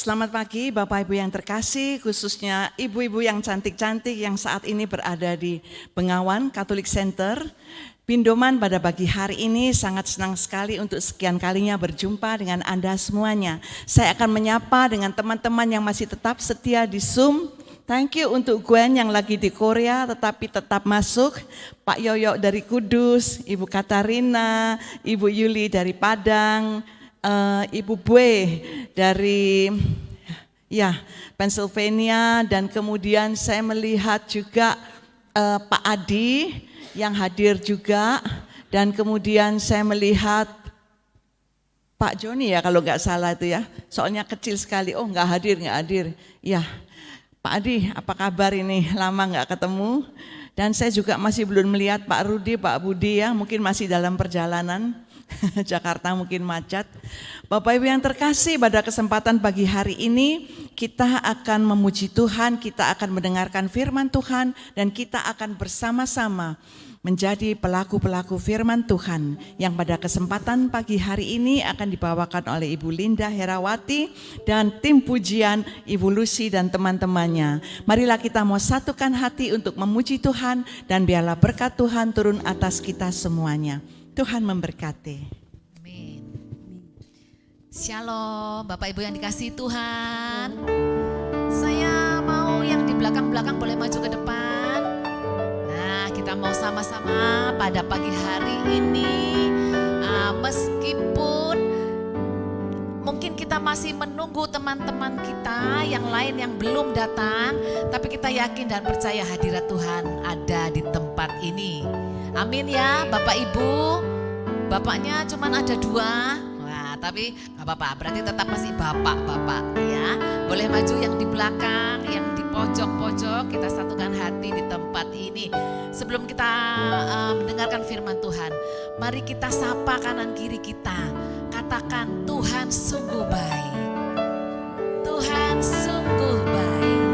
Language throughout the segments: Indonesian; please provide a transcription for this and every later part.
Selamat pagi Bapak Ibu yang terkasih, khususnya ibu-ibu yang cantik-cantik yang saat ini berada di Bengawan Catholic Center. Pindoman pada pagi hari ini sangat senang sekali untuk sekian kalinya berjumpa dengan Anda semuanya. Saya akan menyapa dengan teman-teman yang masih tetap setia di Zoom. Thank you untuk Gwen yang lagi di Korea tetapi tetap masuk. Pak Yoyo dari Kudus, Ibu Katarina, Ibu Yuli dari Padang, Ibu Bue dari Pennsylvania, dan kemudian saya melihat juga Pak Adi yang hadir juga, dan kemudian saya melihat Pak Joni ya kalau nggak salah itu ya, soalnya kecil sekali, oh nggak hadir. Ya Pak Adi, apa kabar ini, lama nggak ketemu. Dan saya juga masih belum melihat Pak Rudi, Pak Budi ya, mungkin masih dalam perjalanan. Jakarta mungkin macet. Bapak Ibu yang terkasih, pada kesempatan pagi hari ini kita akan memuji Tuhan, kita akan mendengarkan firman Tuhan, dan kita akan bersama-sama menjadi pelaku-pelaku firman Tuhan yang pada kesempatan pagi hari ini akan dibawakan oleh Ibu Linda Herawati dan tim pujian Ibu Lucy dan teman-temannya. Marilah kita mau satukan hati untuk memuji Tuhan, dan biarlah berkat Tuhan turun atas kita semuanya. Tuhan memberkati. Amin. Shalom, Bapak Ibu yang dikasihi Tuhan. Saya mau yang di belakang-belakang boleh maju ke depan. Nah, kita mau sama-sama pada pagi hari ini, meskipun mungkin kita masih menunggu teman-teman kita yang lain yang belum datang, tapi kita yakin dan percaya hadirat Tuhan ada di tempat ini. Amin ya Bapak Ibu. Bapaknya cuman ada 2. Wah, tapi gak apa-apa, berarti tetap masih bapak-bapak ya. Boleh maju yang di belakang, yang di pojok-pojok, kita satukan hati di tempat ini. Sebelum kita mendengarkan firman Tuhan, mari kita sapa kanan kiri kita. Katakan, Tuhan sungguh baik. Tuhan sungguh baik.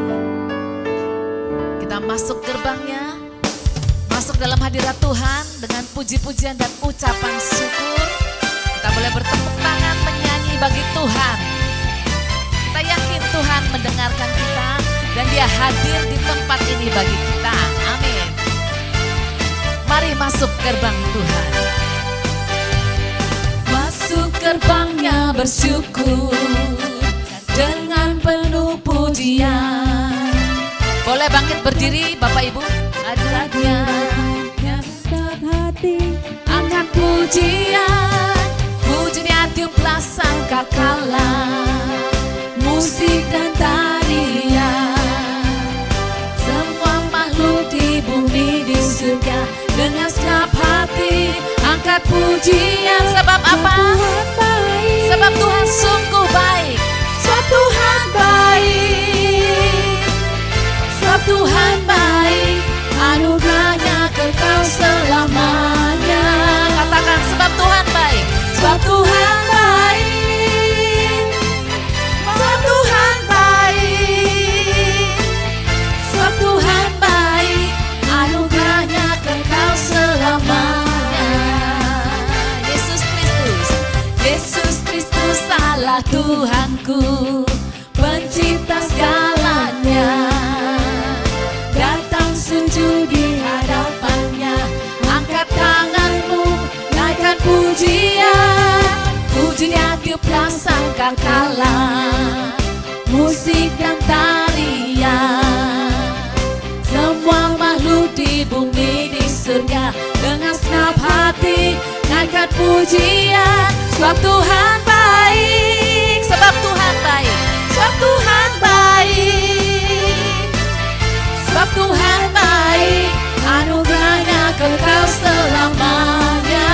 Kita masuk gerbangnya, masuk dalam hadirat Tuhan dengan puji-pujian dan ucapan syukur. Kita boleh bertepuk tangan menyanyi bagi Tuhan. Kita yakin Tuhan mendengarkan kita dan Dia hadir di tempat ini bagi kita. Amin. Mari masuk gerbang Tuhan. Masuk gerbangnya bersyukur dengan penuh pujian. Boleh bangkit berdiri Bapak Ibu. Hadiratnya angkat pujian, pujinya tiuplah sangkakala, musik dan tarian. Semua makhluk di bumi di surga dengan segenap hati angkat pujian. Sebab apa? Sebab Tuhan sungguh baik. Sebab Tuhan baik. Sebab Tuhan baik. Anugerahnya kekal selamanya. Katakan, sebab Tuhan baik. Sebab Tuhan baik. Sebab Tuhan baik. Sebab Tuhan baik. Anugerahnya kekal selamanya. Yesus Kristus, Yesus Kristus Allah Tuhanku, pencipta segalanya. Sujud di hadapannya, angkat tanganmu, naikkan pujian, pujinya tiuplah sangkakala, musik dan tarian. Semua makhluk di bumi di surga dengan segenap hati naikkan pujian. Sebab Tuhan baik, sebab Tuhan baik, sebab Tuhan baik. Sebab Tuhan baik, anugerahnya kekal selamanya.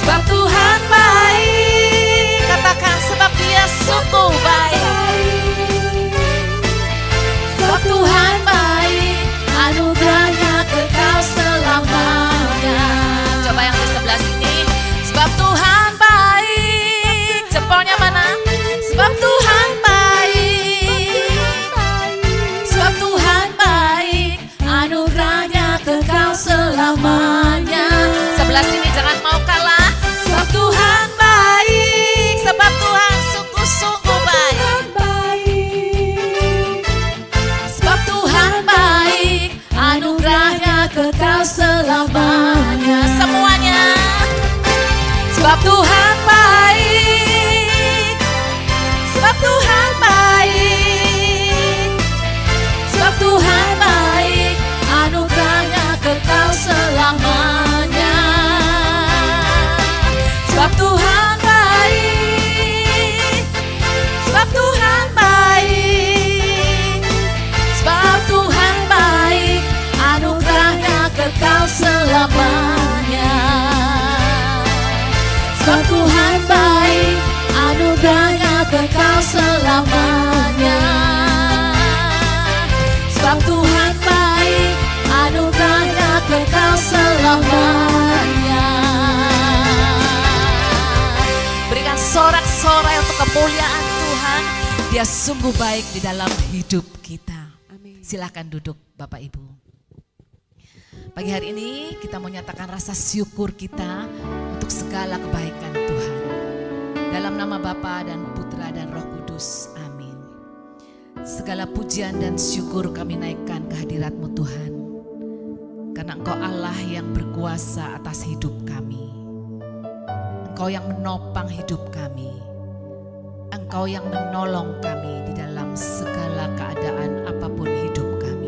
Sebab Tuhan baik, katakan sebab Dia sungguh baik. Sebab Tuhan baik, anugerahnya kekal selamanya. Coba yang di sebelah sini. Sebab Tuhan baik, jempolnya mana? Sebab Tuhan baik. Kekal selamanya. Sebelah sini jangan mau kalah. Sebab Tuhan baik. Sebab Tuhan sungguh selamanya. Sebab Tuhan baik, anugerahnya kekal selamanya. Sebab Tuhan baik, anugerahnya kekal selamanya. Berikan sorak-sorai untuk kemuliaan Tuhan. Dia sungguh baik di dalam hidup kita. Amin. Silahkan duduk Bapak Ibu. Pagi hari ini kita menyatakan rasa syukur kita untuk segala kebaikan Tuhan. Dalam nama Bapa dan Putra dan Roh Kudus. Amin. Segala pujian dan syukur kami naikkan ke hadirat-Mu Tuhan. Karena Engkau Allah yang berkuasa atas hidup kami. Engkau yang menopang hidup kami. Engkau yang menolong kami di dalam segala keadaan apapun hidup kami.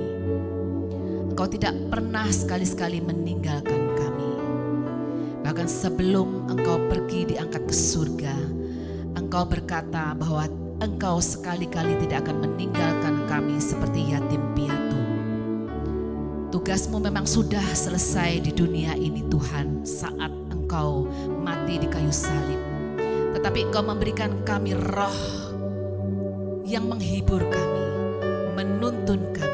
Engkau tidak pernah sekali-sekali meninggalkan kami. Bahkan sebelum Engkau pergi diangkat ke surga, Engkau berkata bahwa Engkau sekali-kali tidak akan meninggalkan kami seperti yatim piatu. Tugasmu memang sudah selesai di dunia ini Tuhan saat Engkau mati di kayu salib. Tetapi Engkau memberikan kami roh yang menghibur kami, menuntun kami.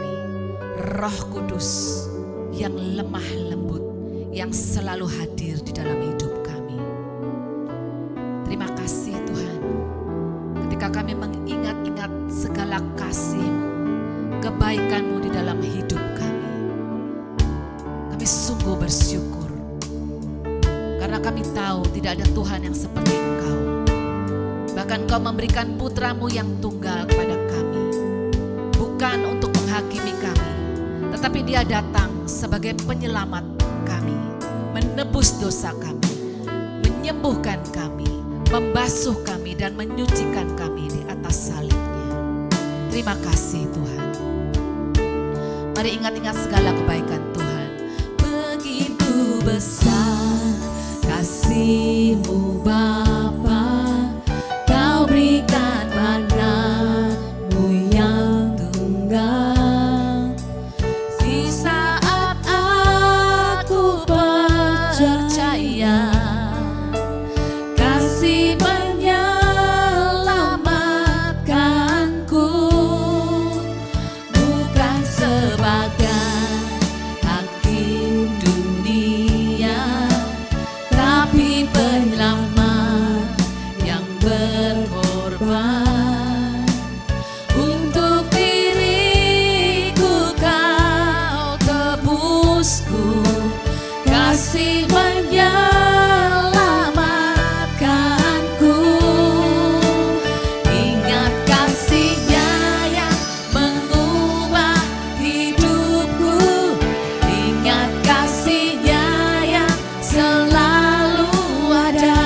Roh Kudus yang lemah lembut, yang selalu hadir di dalam hidup kami. Terima kasih Tuhan. Ketika kami mengingat-ingat segala kasih-Mu, kebaikan-Mu di dalam hidup kami, kami sungguh bersyukur. Karena kami tahu tidak ada Tuhan yang seperti Engkau. Bahkan Engkau memberikan putra-Mu yang tunggal kepada kami. Bukan untuk menghakimi kami, tetapi Dia datang sebagai penyelamat kami. Menebus dosa kami, menyembuhkan kami, membasuh kami dan menyucikan kami di atas salib-Nya. Terima kasih Tuhan. Mari ingat-ingat segala kebaikan Tuhan. Begitu besar kasih-Mu Bapa, Kau berikan mana-Mu yang tunggal. Di saat aku percaya, kasih menyelamatkanku. Bukan sebagai hakim dunia, tapi penyelamat yang berkorban. Untuk diriku Kau tebusku, kasih menyelamatkanku. Ingat kasih-Nya yang mengubah hidupku. Ingat kasih-Nya yang selalu ada.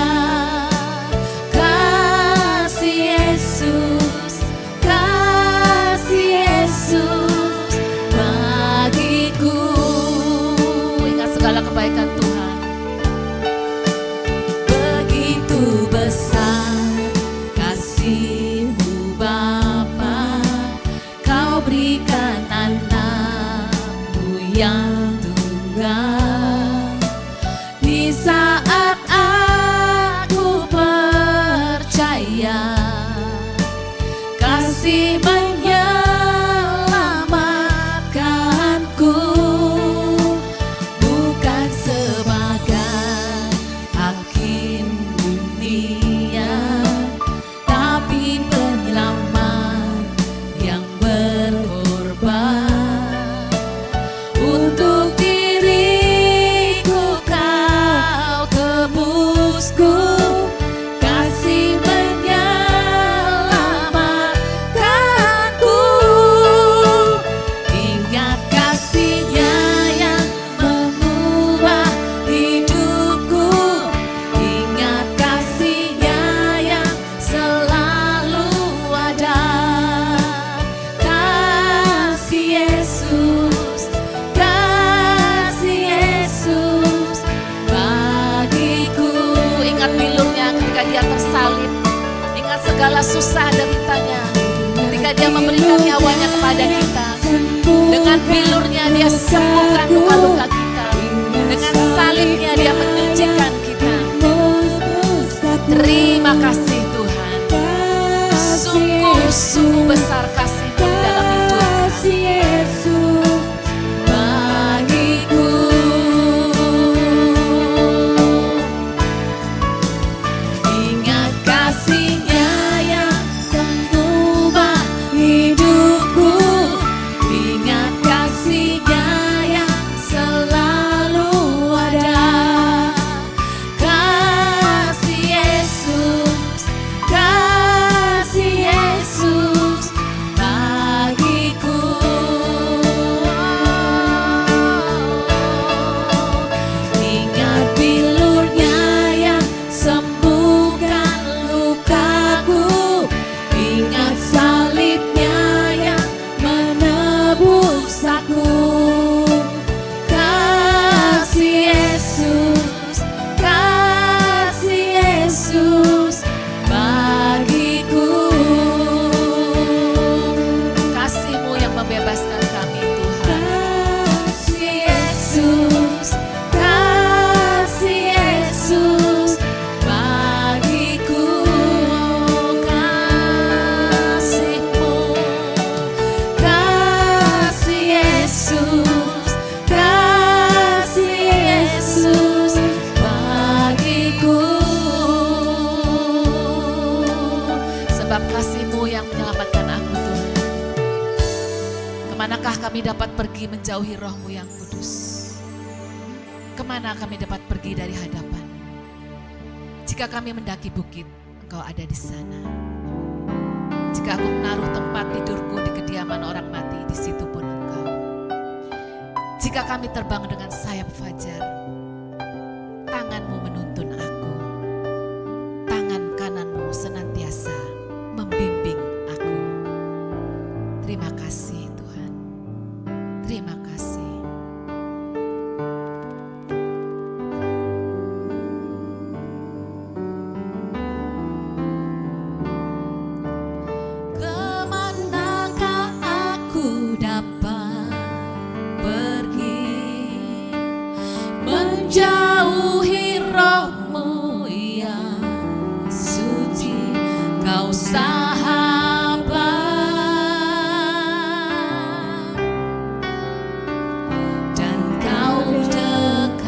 Kasih Yesus, kasih Yesus bagiku. Ingat segala kebaikan Tuhan. Begitu besar kasih-Mu Bapa, Kau berikan anak-Mu yang tunggal. Di saat aku percaya, kasih menyelamatkanku. Bukan sebagai hakim dunia, tapi penyelamat yang berkorban. Untuk diriku Kau tebusku, kasih menyelamatkanku. Ingat kasih-Nya yang mengubah hidupku. Ingat kasih-Nya yang selalu ada. Kasih Yesus, kasih Yesus bagiku. Ingat bilurnya ketika Dia tersalib. Ingat segala susah deritanya ketika Dia memberikan nyawanya kepada kita. Dengan bilurnya Dia sembuhkan luka-luka kita. Dengan Sungguh besar kasih-Mu di dalam hidup kami. Yesus bagiku. Ingat kasih-Nya yang mengubah hidupku. Ingat kasih-Nya yang selalu ada. Kasih Yesus, kasih Yesus bagiku. Ingat bilur-Nya yang sembuhkan lukaku. Ingat salib-Nya yang menebus aku. Kasih Yesus, kasih Yesus bagiku. Kasih-Mu yang membebaskan kami Tuhan. Kasih Yesus, kasih Yesus bagiku. Kasih-Mu, kasih Yesus, kasih Yesus bagiku. Sebab kasih-Mu yang menyelamatkan aku Tuhan. Kemanakah kami dapat pergi menjauhi Roh-Mu yang kudus? Kemana kami dapat pergi dari hadapan? Jika kami mendaki bukit, Engkau ada di sana. Jika aku menaruh tempat tidurku di kediaman orang mati, di situ pun Engkau. Jika kami terbang dengan sayap fajar, tangan-Mu menuntun aku. Tangan kanan-Mu senantiasa membimbing aku. Terima kasih Tuhan. Terima kasih. Kemanakah aku dapat pergi menjauhi Roh-Mu yang suci? Kau sahabat dan Kau dekat,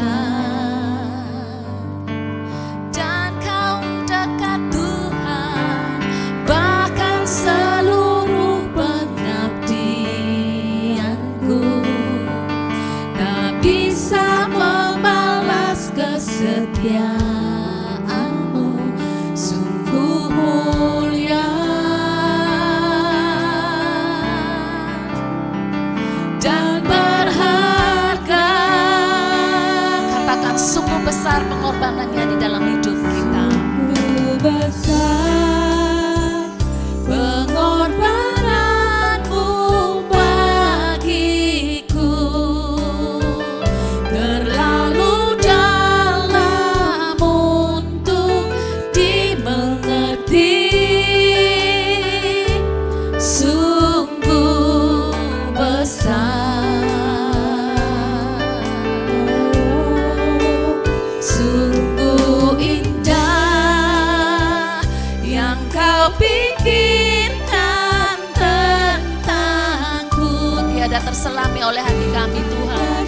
dan Kau dekat Tuhan, bahkan seluruh pengabdianku tak bisa membalas kesetiaan-Mu. Sungguh mulia dan berharga. Katakan sungguh besar pengorbanannya di dalam hidup kita. Sungguh besar pengorbanan-Mu bagiku. Terlalu dalam untuk dimengerti. Sungguh besar, sungguh indah yang Kau pikirkan tentangku. Tiada terselami oleh hati kami Tuhan.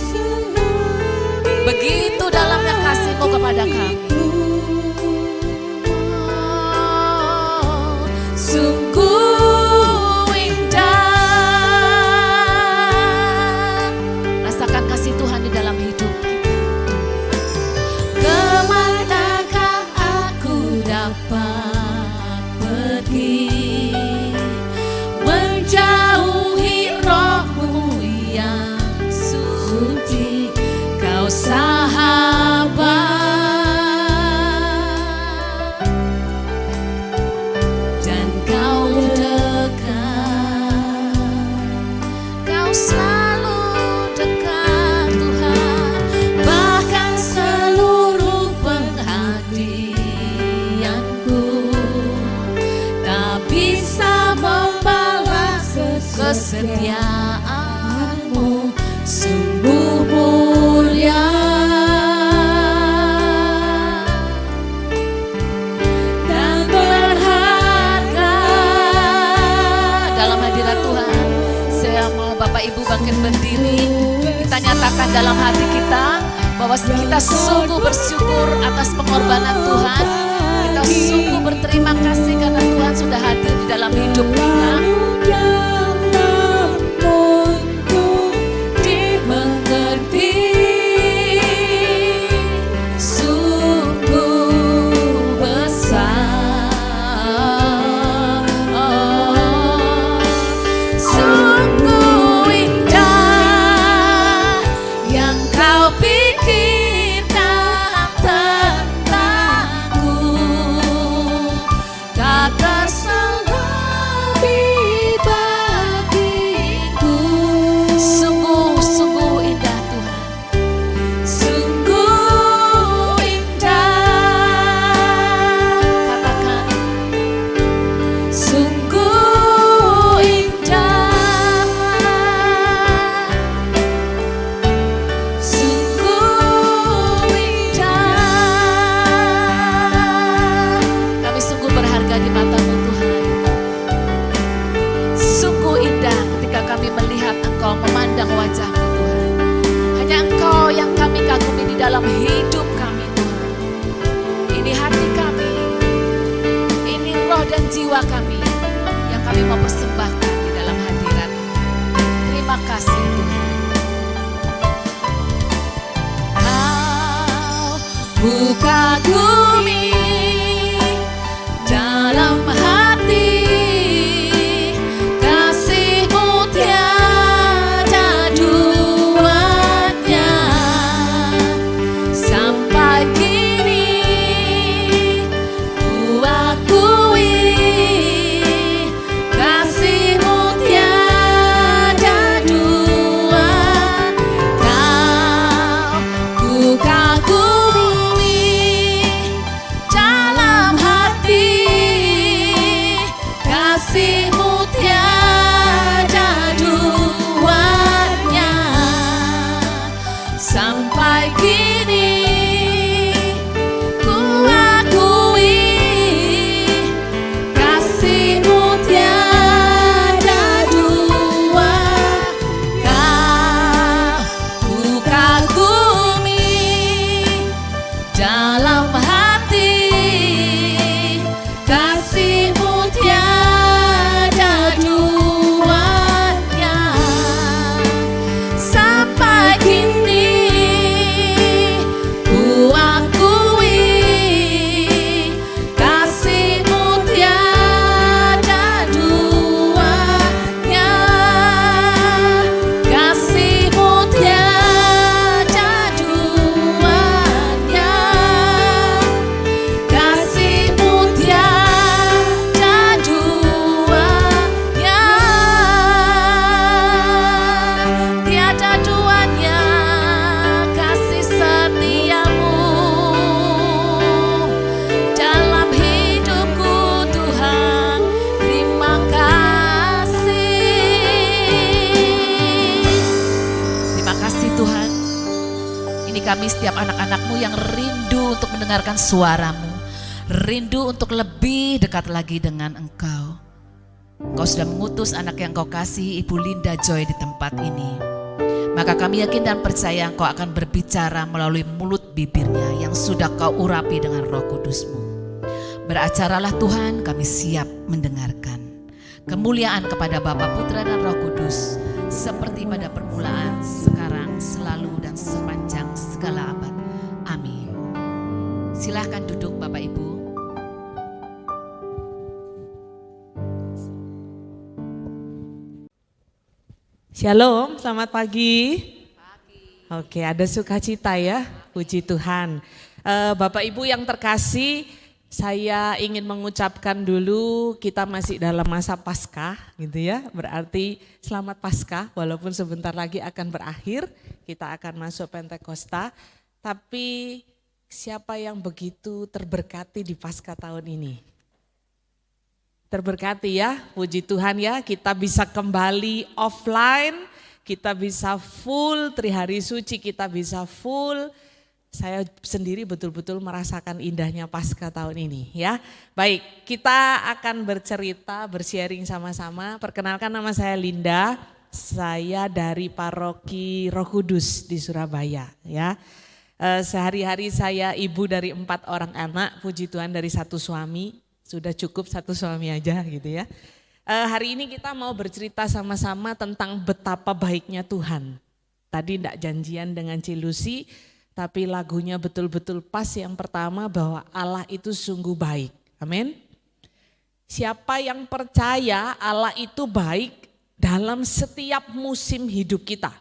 Begitu dalamnya kasih-Mu kepada kami. Sungguh indah. Rasakan kasih Tuhan di dalam hidup kita. Kemanakah aku dapat pergi menjauhi Roh-Mu yang suci? Kau sahabat bahwa kita sungguh bersyukur atas pengorbanan Tuhan. Kita sungguh berterima kasih karena Tuhan sudah hadir di dalam hidup kita. Dimengerti sungguh besar, sungguh indah yang kau pikirkan tentangku, tak terselubih bagiku. Sungguh indah Tuhan. Sungguh indah, Katakan, sungguh indah, sungguh indah. kami sungguh berharga di mata-Mu Tuhan. Sungguh indah ketika kami melihat Engkau, memandang wajah-Mu Tuhan. Hanya Engkau yang kami kagumi di dalam hidup kami Tuhan. Ini hati kami, ini roh dan jiwa kami yang kami mau persembahkan di dalam hadirat. Terima kasih Tuhan. Ku kagumi dalam hati, kasih-Mu tiada duanya. Sampai kini ku akui, kasih-Mu tiada dua. Ku kagumi dalam hati, kasih-Mu tiada duanya. Sampai kini ku akui, kasih-Mu tiada dua. Ku kagumi dalam hati, kasih-Mu tiada duanya. Sampai kini ku akui, kasih-Mu tiada duanya. Kasih-Mu tiada duanya. Kasih-Mu tiada duanya. Tiada duanya kasih setia-Mu dalam hidupku Tuhan. Terima kasih. Terima kasih Tuhan. Ini kami setiap anak-anak-Mu yang rindu untuk mendengarkan suara-Mu. Rindu untuk lebih dekat lagi dengan Engkau. Engkau sudah mengutus anak yang Engkau kasih, Ibu Linda Joy, di tempat ini. Maka kami yakin dan percaya Engkau akan berbicara melalui mulut bibirnya yang sudah Kau urapi dengan Roh Kudus-Mu. Beracaralah Tuhan, kami siap mendengarkan. Kemuliaan kepada Bapa, Putra dan Roh Kudus, seperti pada permulaan, sekarang, selalu, dan sepanjang segala abad. Amin. Silahkan duduk Bapak Ibu. Shalom, selamat pagi. Oke, ada sukacita ya, puji Tuhan. Bapak Ibu yang terkasih, saya ingin mengucapkan dulu kita masih dalam masa Paskah gitu ya. Berarti selamat Paskah, walaupun sebentar lagi akan berakhir, kita akan masuk Pentakosta. Tapi siapa yang begitu terberkati di Paskah tahun ini? Terberkati ya, puji Tuhan ya, kita bisa kembali offline, kita bisa full, 3 hari suci kita bisa full. Saya sendiri betul-betul merasakan indahnya Paskah tahun ini ya. Baik, kita akan bercerita, bersharing sama-sama. Perkenalkan, nama saya Linda, saya dari Paroki Roh Kudus di Surabaya ya. Sehari-hari saya ibu dari 4 orang anak, puji Tuhan dari 1 suami, sudah cukup 1 suami aja gitu ya. Hari ini kita mau bercerita sama-sama tentang betapa baiknya Tuhan. Tadi enggak janjian dengan Cilusi, tapi lagunya betul-betul pas yang pertama bahwa Allah itu sungguh baik. Amin. Siapa yang percaya Allah itu baik dalam setiap musim hidup kita.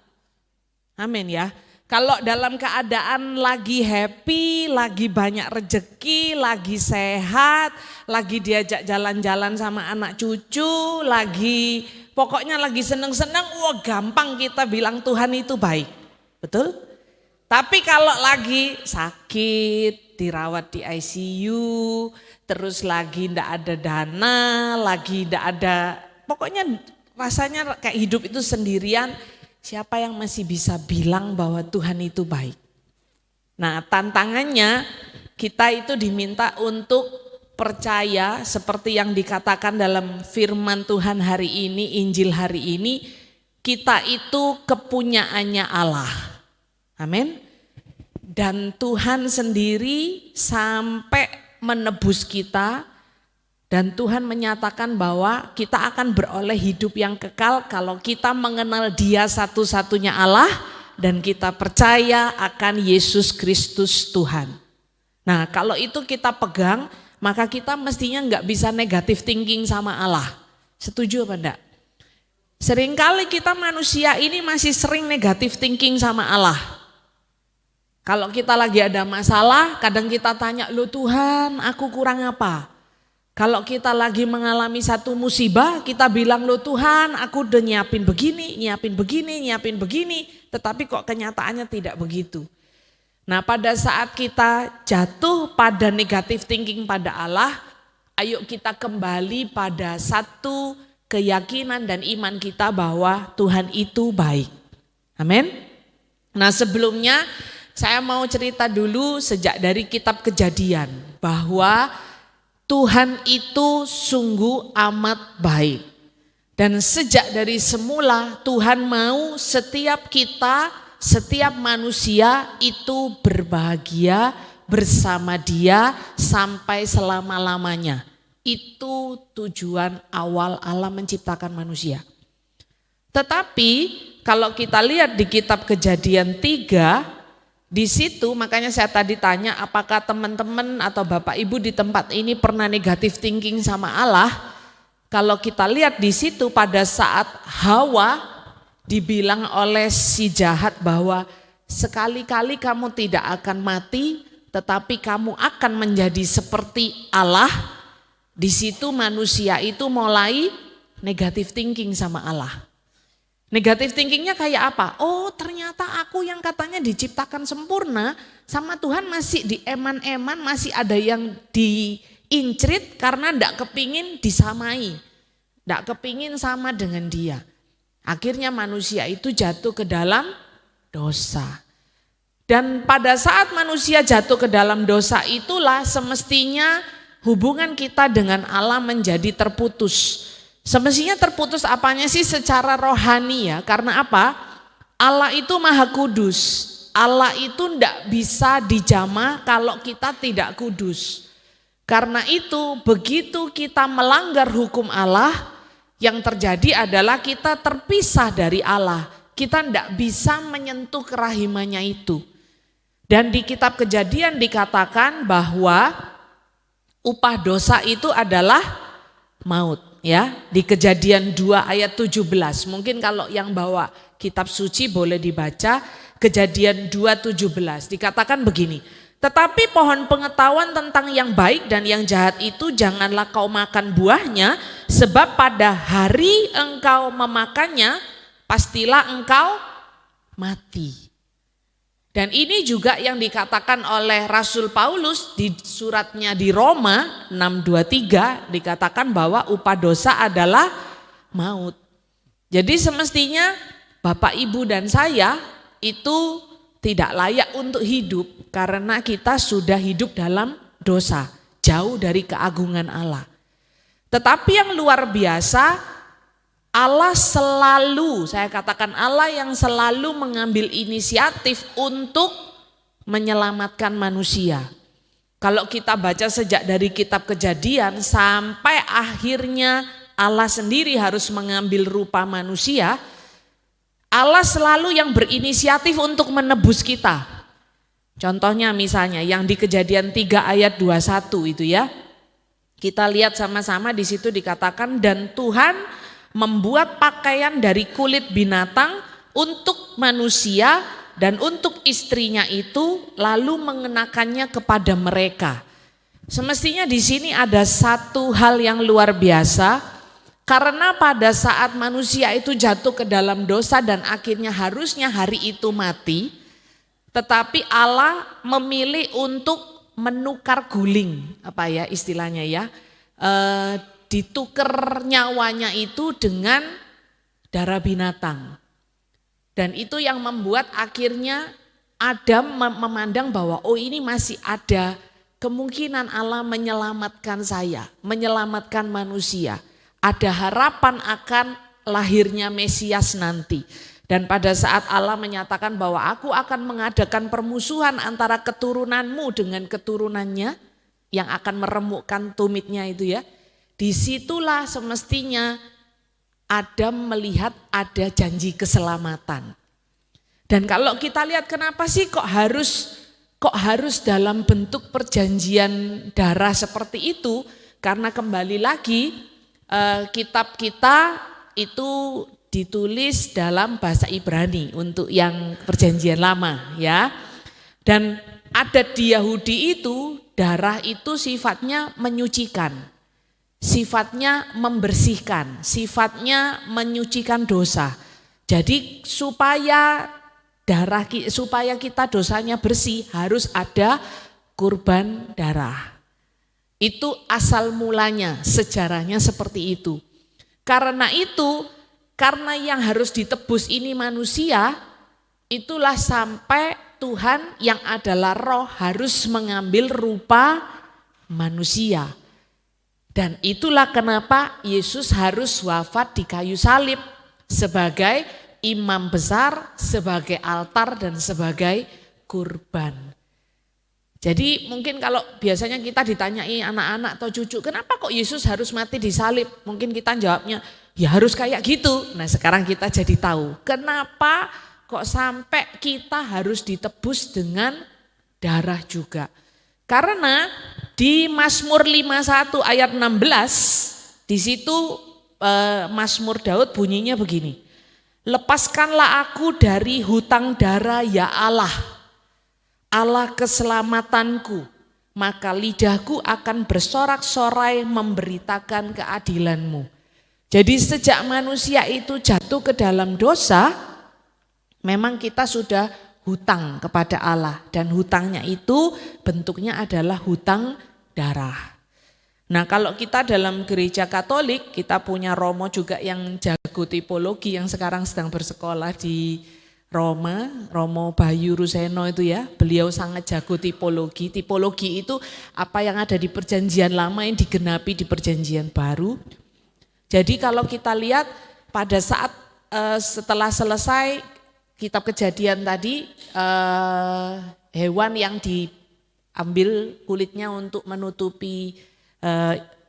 Amin ya. Kalau dalam keadaan lagi happy, lagi banyak rejeki, lagi sehat, lagi diajak jalan-jalan sama anak cucu, pokoknya lagi seneng-seneng, wah gampang kita bilang Tuhan itu baik. Betul? Tapi kalau lagi sakit, dirawat di ICU, terus lagi ndak ada dana, lagi ndak ada, pokoknya rasanya kayak hidup itu sendirian. Siapa yang masih bisa bilang bahwa Tuhan itu baik? Nah, tantangannya kita itu diminta untuk percaya seperti yang dikatakan dalam firman Tuhan hari ini, Injil hari ini, kita itu kepunyaannya Allah. Amin. Dan Tuhan sendiri sampai menebus kita. Dan Tuhan menyatakan bahwa kita akan beroleh hidup yang kekal kalau kita mengenal Dia satu-satunya Allah dan kita percaya akan Yesus Kristus Tuhan. Nah, kalau itu kita pegang, maka kita mestinya nggak bisa negatif thinking sama Allah. Setuju apa enggak? Seringkali kita manusia ini masih sering negatif thinking sama Allah. Kalau kita lagi ada masalah, kadang kita tanya, "Loh Tuhan, aku kurang apa?" Kalau kita lagi mengalami satu musibah, kita bilang, "Loh Tuhan, aku udah nyiapin begini. Tetapi kok kenyataannya tidak begitu." Nah, pada saat kita jatuh pada negatif thinking pada Allah, ayo kita kembali pada satu keyakinan dan iman kita bahwa Tuhan itu baik. Amin. Nah, sebelumnya saya mau cerita dulu sejak dari kitab Kejadian bahwa Tuhan itu sungguh amat baik. Dan sejak dari semula Tuhan mau setiap kita, setiap manusia itu berbahagia bersama Dia sampai selama-lamanya. Itu tujuan awal Allah menciptakan manusia. Tetapi kalau kita lihat di kitab Kejadian 3, di situ makanya saya tadi tanya apakah teman-teman atau Bapak Ibu di tempat ini pernah negatif thinking sama Allah. Kalau kita lihat di situ pada saat Hawa dibilang oleh si jahat bahwa sekali-kali kamu tidak akan mati tetapi kamu akan menjadi seperti Allah. Di situ manusia itu mulai negatif thinking sama Allah. Negatif thinkingnya kayak apa? Oh ternyata aku yang katanya diciptakan sempurna sama Tuhan masih dieman-eman, masih ada yang diincrit karena ndak kepingin disamai, ndak kepingin sama dengan Dia. Akhirnya manusia itu jatuh ke dalam dosa. Dan pada saat manusia jatuh ke dalam dosa itulah semestinya hubungan kita dengan Allah menjadi terputus. Semestinya terputus apanya sih secara rohani ya, karena apa? Allah itu maha kudus, Allah itu tidak bisa dijamah kalau kita tidak kudus. Karena itu begitu kita melanggar hukum Allah, yang terjadi adalah kita terpisah dari Allah. Kita tidak bisa menyentuh kerahimannya itu. Dan di kitab Kejadian dikatakan bahwa upah dosa itu adalah maut. Ya, di Kejadian 2 ayat 17. Mungkin kalau yang bawa kitab suci boleh dibaca Kejadian 2:17. Dikatakan begini, "Tetapi pohon pengetahuan tentang yang baik dan yang jahat itu janganlah kau makan buahnya, sebab pada hari engkau memakannya pastilah engkau mati." Dan ini juga yang dikatakan oleh Rasul Paulus di suratnya di Roma 6:23 dikatakan bahwa upah dosa adalah maut. Jadi semestinya Bapak Ibu dan saya itu tidak layak untuk hidup karena kita sudah hidup dalam dosa, jauh dari keagungan Allah. Tetapi yang luar biasa, Allah selalu, saya katakan Allah yang selalu mengambil inisiatif untuk menyelamatkan manusia. Kalau kita baca sejak dari kitab Kejadian sampai akhirnya Allah sendiri harus mengambil rupa manusia, Allah selalu yang berinisiatif untuk menebus kita. Contohnya misalnya yang di Kejadian 3 ayat 21 itu ya. Kita lihat sama-sama di situ dikatakan, dan Tuhan membuat pakaian dari kulit binatang untuk manusia dan untuk istrinya itu, lalu mengenakannya kepada mereka. Semestinya di sini ada satu hal yang luar biasa, karena pada saat manusia itu jatuh ke dalam dosa dan akhirnya harusnya hari itu mati, tetapi Allah memilih untuk menukar guling, apa ya istilahnya ya, ditukar nyawanya itu dengan darah binatang. Dan itu yang membuat akhirnya Adam memandang bahwa oh ini masih ada kemungkinan Allah menyelamatkan saya, menyelamatkan manusia. Ada harapan akan lahirnya Mesias nanti. Dan pada saat Allah menyatakan bahwa aku akan mengadakan permusuhan antara keturunanmu dengan keturunannya yang akan meremukkan tumitnya itu ya. Disitulah semestinya Adam melihat ada janji keselamatan. Dan kalau kita lihat kenapa sih kok harus dalam bentuk perjanjian darah seperti itu? Karena kembali lagi kitab kita itu ditulis dalam bahasa Ibrani untuk yang perjanjian lama ya. Dan adat di Yahudi itu darah itu sifatnya menyucikan. Sifatnya membersihkan, sifatnya menyucikan dosa. Jadi supaya kita dosanya bersih harus ada kurban darah. Itu asal mulanya, sejarahnya seperti itu. Karena itu, karena yang harus ditebus ini manusia, itulah sampai Tuhan yang adalah roh harus mengambil rupa manusia. Dan itulah kenapa Yesus harus wafat di kayu salib sebagai imam besar, sebagai altar dan sebagai kurban. Jadi mungkin kalau biasanya kita ditanyai anak-anak atau cucu, kenapa kok Yesus harus mati di salib? Mungkin kita jawabnya, ya harus kayak gitu. Nah sekarang kita jadi tahu, kenapa kok sampai kita harus ditebus dengan darah juga. Karena di Mazmur 51 ayat 16, di situ Mazmur Daud bunyinya begini. Lepaskanlah aku dari hutang darah ya Allah, Allah keselamatanku, maka lidahku akan bersorak-sorai memberitakan keadilanmu. Jadi sejak manusia itu jatuh ke dalam dosa, memang kita sudah hutang kepada Allah. Dan hutangnya itu bentuknya adalah hutang darah. Nah kalau kita dalam gereja Katolik, kita punya Romo juga yang jago tipologi yang sekarang sedang bersekolah di Roma, Romo Bayu Ruseno itu ya, beliau sangat jago tipologi. Tipologi itu apa yang ada di perjanjian lama yang digenapi di perjanjian baru. Jadi kalau kita lihat pada saat setelah selesai kitab Kejadian tadi, hewan yang diambil kulitnya untuk menutupi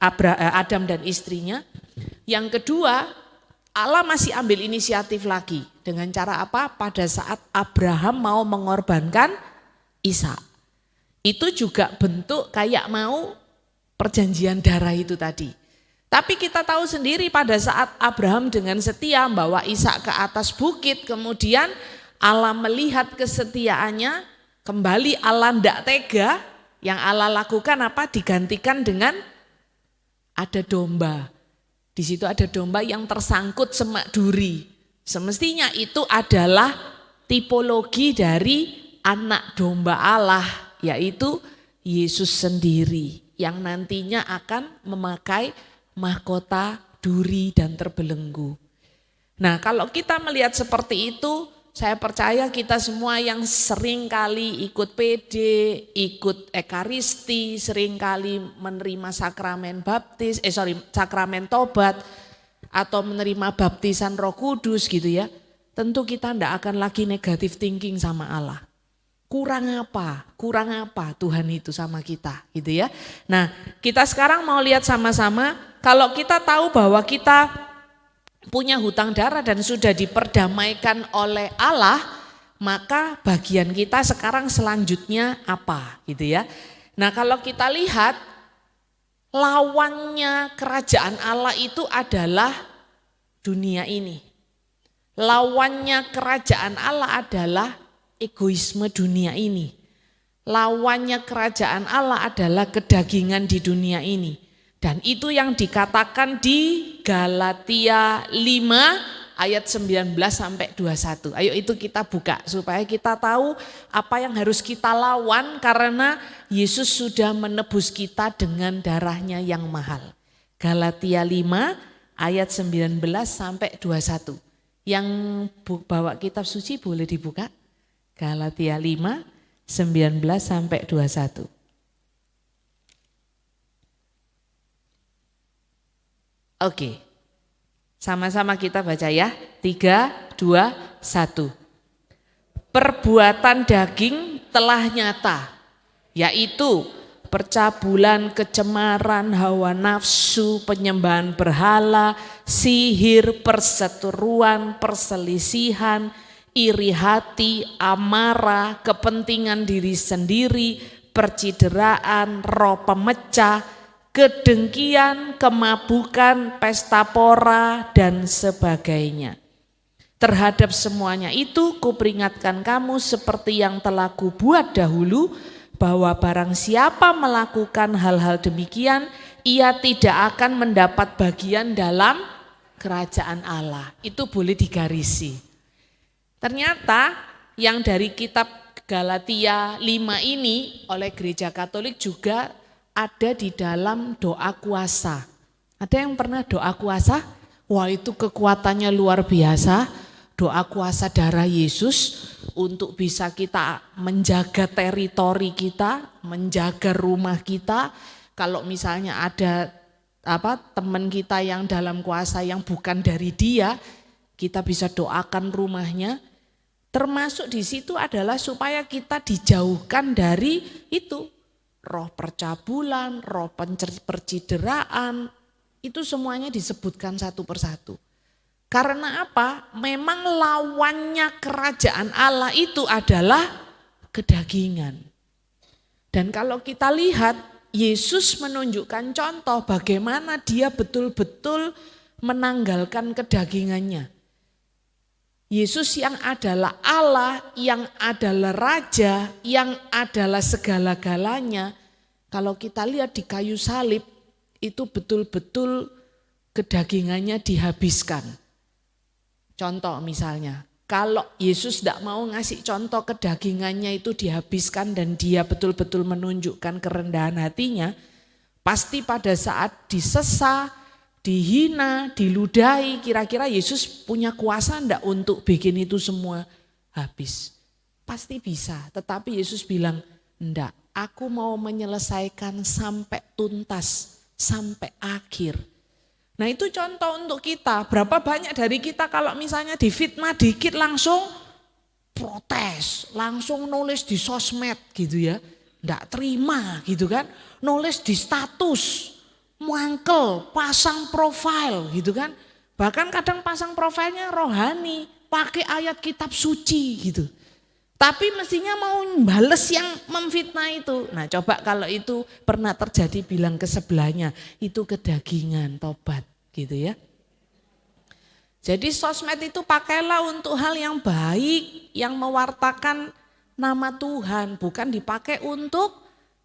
Adam dan istrinya. Yang kedua, Allah masih ambil inisiatif lagi. Dengan cara apa? Pada saat Abraham mau mengorbankan Ishak. Itu juga bentuk kayak mau perjanjian darah itu tadi. Tapi kita tahu sendiri pada saat Abraham dengan setia membawa Ishak ke atas bukit, kemudian Allah melihat kesetiaannya, kembali Allah tidak tega, yang Allah lakukan apa? Digantikan dengan ada domba. Di situ ada domba yang tersangkut semak duri. Semestinya itu adalah tipologi dari anak domba Allah, yaitu Yesus sendiri yang nantinya akan memakai mahkota duri dan terbelenggu. Nah, kalau kita melihat seperti itu, saya percaya kita semua yang sering kali ikut PD, ikut Ekaristi, sering kali menerima sakramen sakramen tobat, atau menerima baptisan Roh Kudus gitu ya, tentu kita tidak akan lagi negatif thinking sama Allah. Kurang apa Tuhan itu sama kita gitu ya. Nah kita sekarang mau lihat sama-sama, kalau kita tahu bahwa kita punya hutang darah dan sudah diperdamaikan oleh Allah, maka bagian kita sekarang selanjutnya apa gitu ya. Nah kalau kita lihat, lawannya kerajaan Allah itu adalah dunia ini. Lawannya kerajaan Allah adalah egoisme dunia ini. Lawannya kerajaan Allah adalah kedagingan di dunia ini. Dan itu yang dikatakan di Galatia 5 ayat 19 sampai 21. Ayo itu kita buka supaya kita tahu apa yang harus kita lawan karena Yesus sudah menebus kita dengan darahnya yang mahal. Galatia 5 ayat 19 sampai 21. Yang bawa kitab suci boleh dibuka. Galatia 5, 19 sampai 21. Oke, sama-sama kita baca ya. 3, 2, 1. Perbuatan daging telah nyata, yaitu percabulan, kecemaran, hawa nafsu, penyembahan berhala, sihir, perseteruan, perselisihan, iri hati, amarah, kepentingan diri sendiri, percideraan, roh pemecah, kedengkian, kemabukan, pesta pora, dan sebagainya. Terhadap semuanya itu kuperingatkan kamu seperti yang telah kubuat dahulu, bahwa barang siapa melakukan hal-hal demikian, ia tidak akan mendapat bagian dalam kerajaan Allah. Itu boleh digarisi. Ternyata yang dari kitab Galatia 5 ini oleh Gereja Katolik juga ada di dalam doa kuasa. Ada yang pernah doa kuasa? Wah itu kekuatannya luar biasa. Doa kuasa darah Yesus untuk bisa kita menjaga teritori kita, menjaga rumah kita. Kalau misalnya ada teman kita yang dalam kuasa yang bukan dari dia, kita bisa doakan rumahnya. Termasuk di situ adalah supaya kita dijauhkan dari itu. Roh percabulan, roh percideraan, itu semuanya disebutkan satu persatu. Karena apa? Memang lawannya kerajaan Allah itu adalah kedagingan. Dan kalau kita lihat, Yesus menunjukkan contoh bagaimana dia betul-betul menanggalkan kedagingannya. Yesus yang adalah Allah, yang adalah Raja, yang adalah segala-galanya. Kalau kita lihat di kayu salib, itu betul-betul kedagingannya dihabiskan. Contoh misalnya, kalau Yesus tidak mau ngasih contoh kedagingannya itu dihabiskan dan dia betul-betul menunjukkan kerendahan hatinya, pasti pada saat disesah, dihina, diludahi, kira-kira Yesus punya kuasa enggak untuk bikin itu semua habis? Pasti bisa, tetapi Yesus bilang, enggak, aku mau menyelesaikan sampai tuntas, sampai akhir. Nah itu contoh untuk kita, berapa banyak dari kita kalau misalnya difitnah dikit langsung protes, langsung nulis di sosmed gitu ya, enggak terima gitu kan, nulis di status, mangkel, pasang profil gitu kan. Bahkan kadang pasang profilnya rohani, pakai ayat kitab suci gitu. Tapi mestinya mau bales yang memfitnah itu. Nah coba kalau itu pernah terjadi bilang ke sebelahnya, itu kedagingan, tobat gitu ya. Jadi sosmed itu pakailah untuk hal yang baik, yang mewartakan nama Tuhan. Bukan dipakai untuk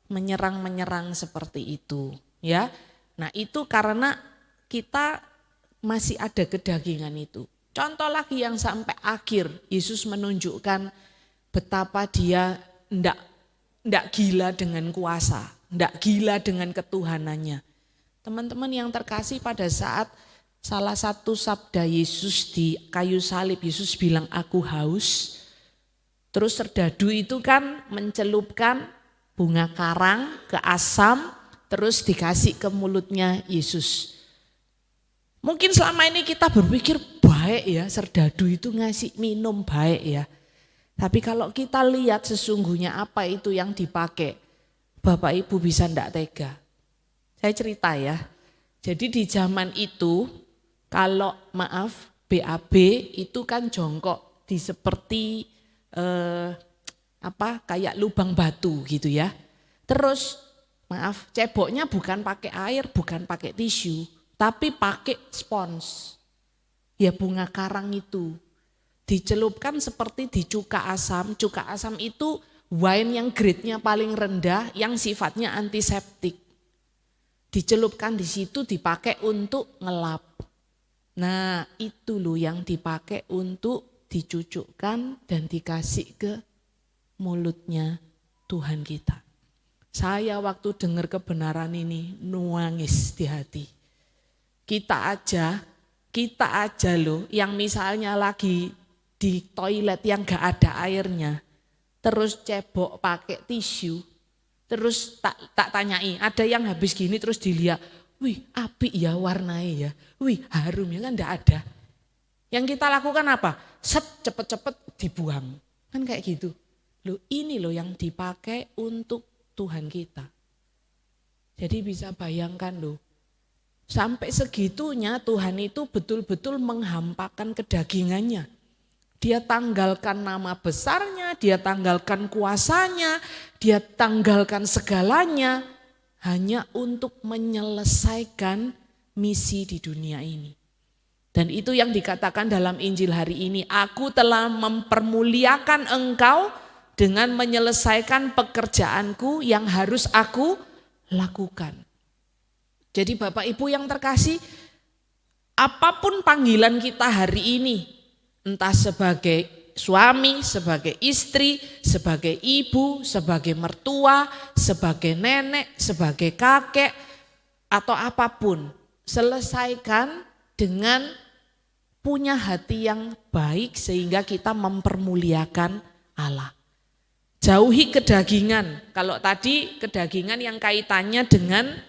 menyerang-menyerang seperti itu ya. Nah itu karena kita masih ada kedagingan itu. Contoh lagi yang sampai akhir, Yesus menunjukkan betapa dia enggak gila dengan kuasa, enggak gila dengan ketuhanannya. Teman-teman yang terkasih, pada saat salah satu sabda Yesus di kayu salib, Yesus bilang aku haus. Terus serdadu itu kan mencelupkan bunga karang ke asam, terus dikasih ke mulutnya Yesus. Mungkin selama ini kita berpikir baik ya, serdadu itu ngasih minum baik ya. Tapi kalau kita lihat sesungguhnya apa itu yang dipakai, Bapak Ibu bisa enggak tega. Saya cerita ya. Jadi di zaman itu kalau BAB itu kan jongkok di seperti kayak lubang batu gitu ya. Terus ceboknya bukan pakai air, bukan pakai tisu, tapi pakai spons. Ya bunga karang itu. Dicelupkan seperti di cuka asam. Cuka asam itu wine yang grade-nya paling rendah, yang sifatnya antiseptik. Dicelupkan di situ dipakai untuk ngelap. Nah itu loh yang dipakai untuk dicucukkan dan dikasih ke mulutnya Tuhan kita. Saya waktu dengar kebenaran ini nangis di hati. Kita aja loh yang misalnya lagi di toilet yang gak ada airnya, terus cebok pakai tisu, terus tak tanyai, ada yang habis gini terus dilihat, wih apik ya warnanya ya, wih harum ya, kan gak ada. Yang kita lakukan apa? Cepet-cepet dibuang, kan kayak gitu. Loh ini loh yang dipakai untuk Tuhan kita. Jadi bisa bayangkan loh, sampai segitunya Tuhan itu betul-betul menghampakan kedagingannya. Dia tanggalkan nama besarnya, dia tanggalkan kuasanya, dia tanggalkan segalanya hanya untuk menyelesaikan misi di dunia ini. Dan itu yang dikatakan dalam Injil hari ini, aku telah mempermuliakan engkau dengan menyelesaikan pekerjaanku yang harus aku lakukan. Jadi Bapak Ibu yang terkasih, apapun panggilan kita hari ini, entah sebagai suami, sebagai istri, sebagai ibu, sebagai mertua, sebagai nenek, sebagai kakek, atau apapun, selesaikan dengan punya hati yang baik sehingga kita mempermuliakan Allah. Jauhi kedagingan. Kalau tadi kedagingan yang kaitannya dengan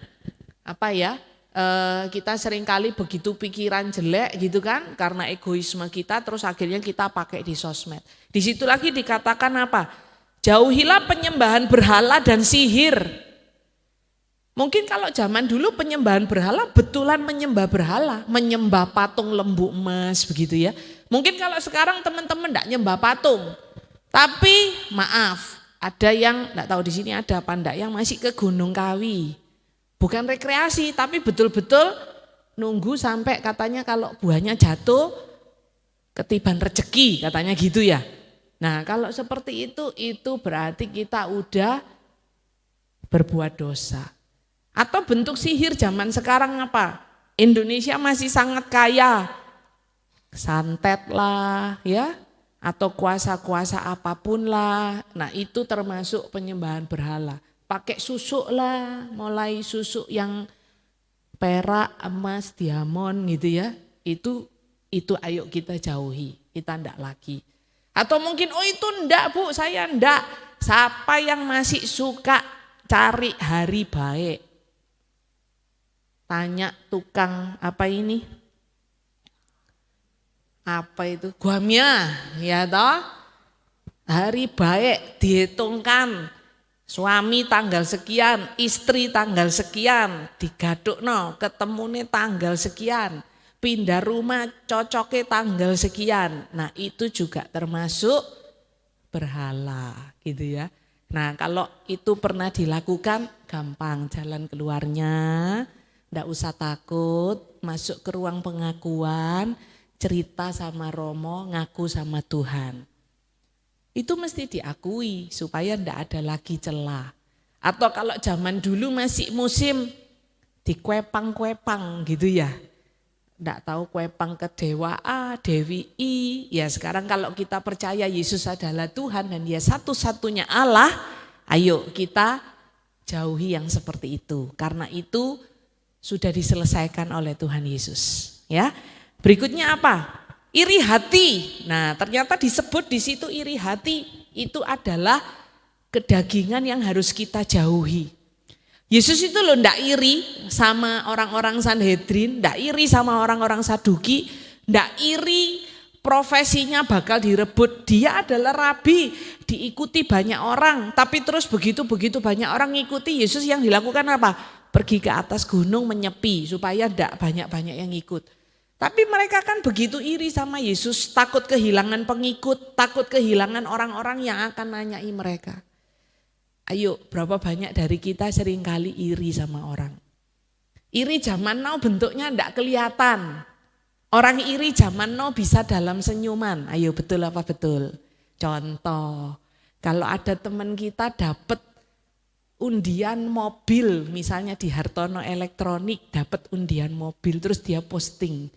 kita seringkali begitu pikiran jelek gitu kan, karena egoisme kita, terus akhirnya kita pakai di sosmed. Di situ lagi dikatakan apa? Jauhilah penyembahan berhala dan sihir. Mungkin kalau zaman dulu penyembahan berhala betulan menyembah berhala, menyembah patung lembu emas begitu ya. Mungkin kalau sekarang teman-teman enggak nyembah patung. Tapi maaf, ada yang enggak tahu di sini ada apa enggak yang masih ke Gunung Kawi. Bukan rekreasi, tapi betul-betul nunggu sampai katanya kalau buahnya jatuh ketiban rezeki, katanya gitu ya. Nah kalau seperti itu berarti kita udah berbuat dosa. Atau bentuk sihir zaman sekarang apa? Indonesia masih sangat kaya, santet lah ya, atau kuasa-kuasa apapun lah. Nah itu termasuk penyembahan berhala. Pakai susuk lah, mulai susuk yang perak, emas, diamond gitu ya. Itu ayo kita jauhi, kita ndak lagi. Atau mungkin itu ndak Bu, saya ndak. Siapa yang masih suka cari hari baik? Tanya tukang apa ini? Apa itu? Guamnya, ya toh? Hari baik dihitungkan. Suami tanggal sekian, istri tanggal sekian, digadukno ketemune tanggal sekian, pindah rumah cocoknya tanggal sekian. Nah itu juga termasuk berhala gitu ya. Nah kalau itu pernah dilakukan gampang jalan keluarnya, ndak usah takut, masuk ke ruang pengakuan, cerita sama Romo, ngaku sama Tuhan. Itu mesti diakui supaya ndak ada lagi celah. Atau kalau zaman dulu masih musim dikwepang-kwepang gitu ya. Ndak tahu kwepang ke dewa A, dewi I. Ya sekarang kalau kita percaya Yesus adalah Tuhan dan Dia satu-satunya Allah, ayo kita jauhi yang seperti itu. Karena itu sudah diselesaikan oleh Tuhan Yesus. Ya. Berikutnya apa? Iri hati. Nah, ternyata disebut di situ iri hati itu adalah kedagingan yang harus kita jauhi. Yesus itu loh ndak iri sama orang-orang Sanhedrin, ndak iri sama orang-orang Saduki, ndak iri profesinya bakal direbut. Dia adalah rabi, diikuti banyak orang. Tapi terus begitu banyak orang ngikuti Yesus, yang dilakukan apa? Pergi ke atas gunung menyepi supaya tidak banyak-banyak yang ikut. Tapi mereka kan begitu iri sama Yesus, takut kehilangan pengikut, takut kehilangan orang-orang yang akan nanyai mereka. Ayo, berapa banyak dari kita seringkali iri sama orang? Iri zaman now bentuknya tidak kelihatan. Orang iri zaman now bisa dalam senyuman. Ayo, betul apa betul? Contoh, kalau ada teman kita dapat undian mobil, misalnya di Hartono Elektronik dapat undian mobil, terus dia posting.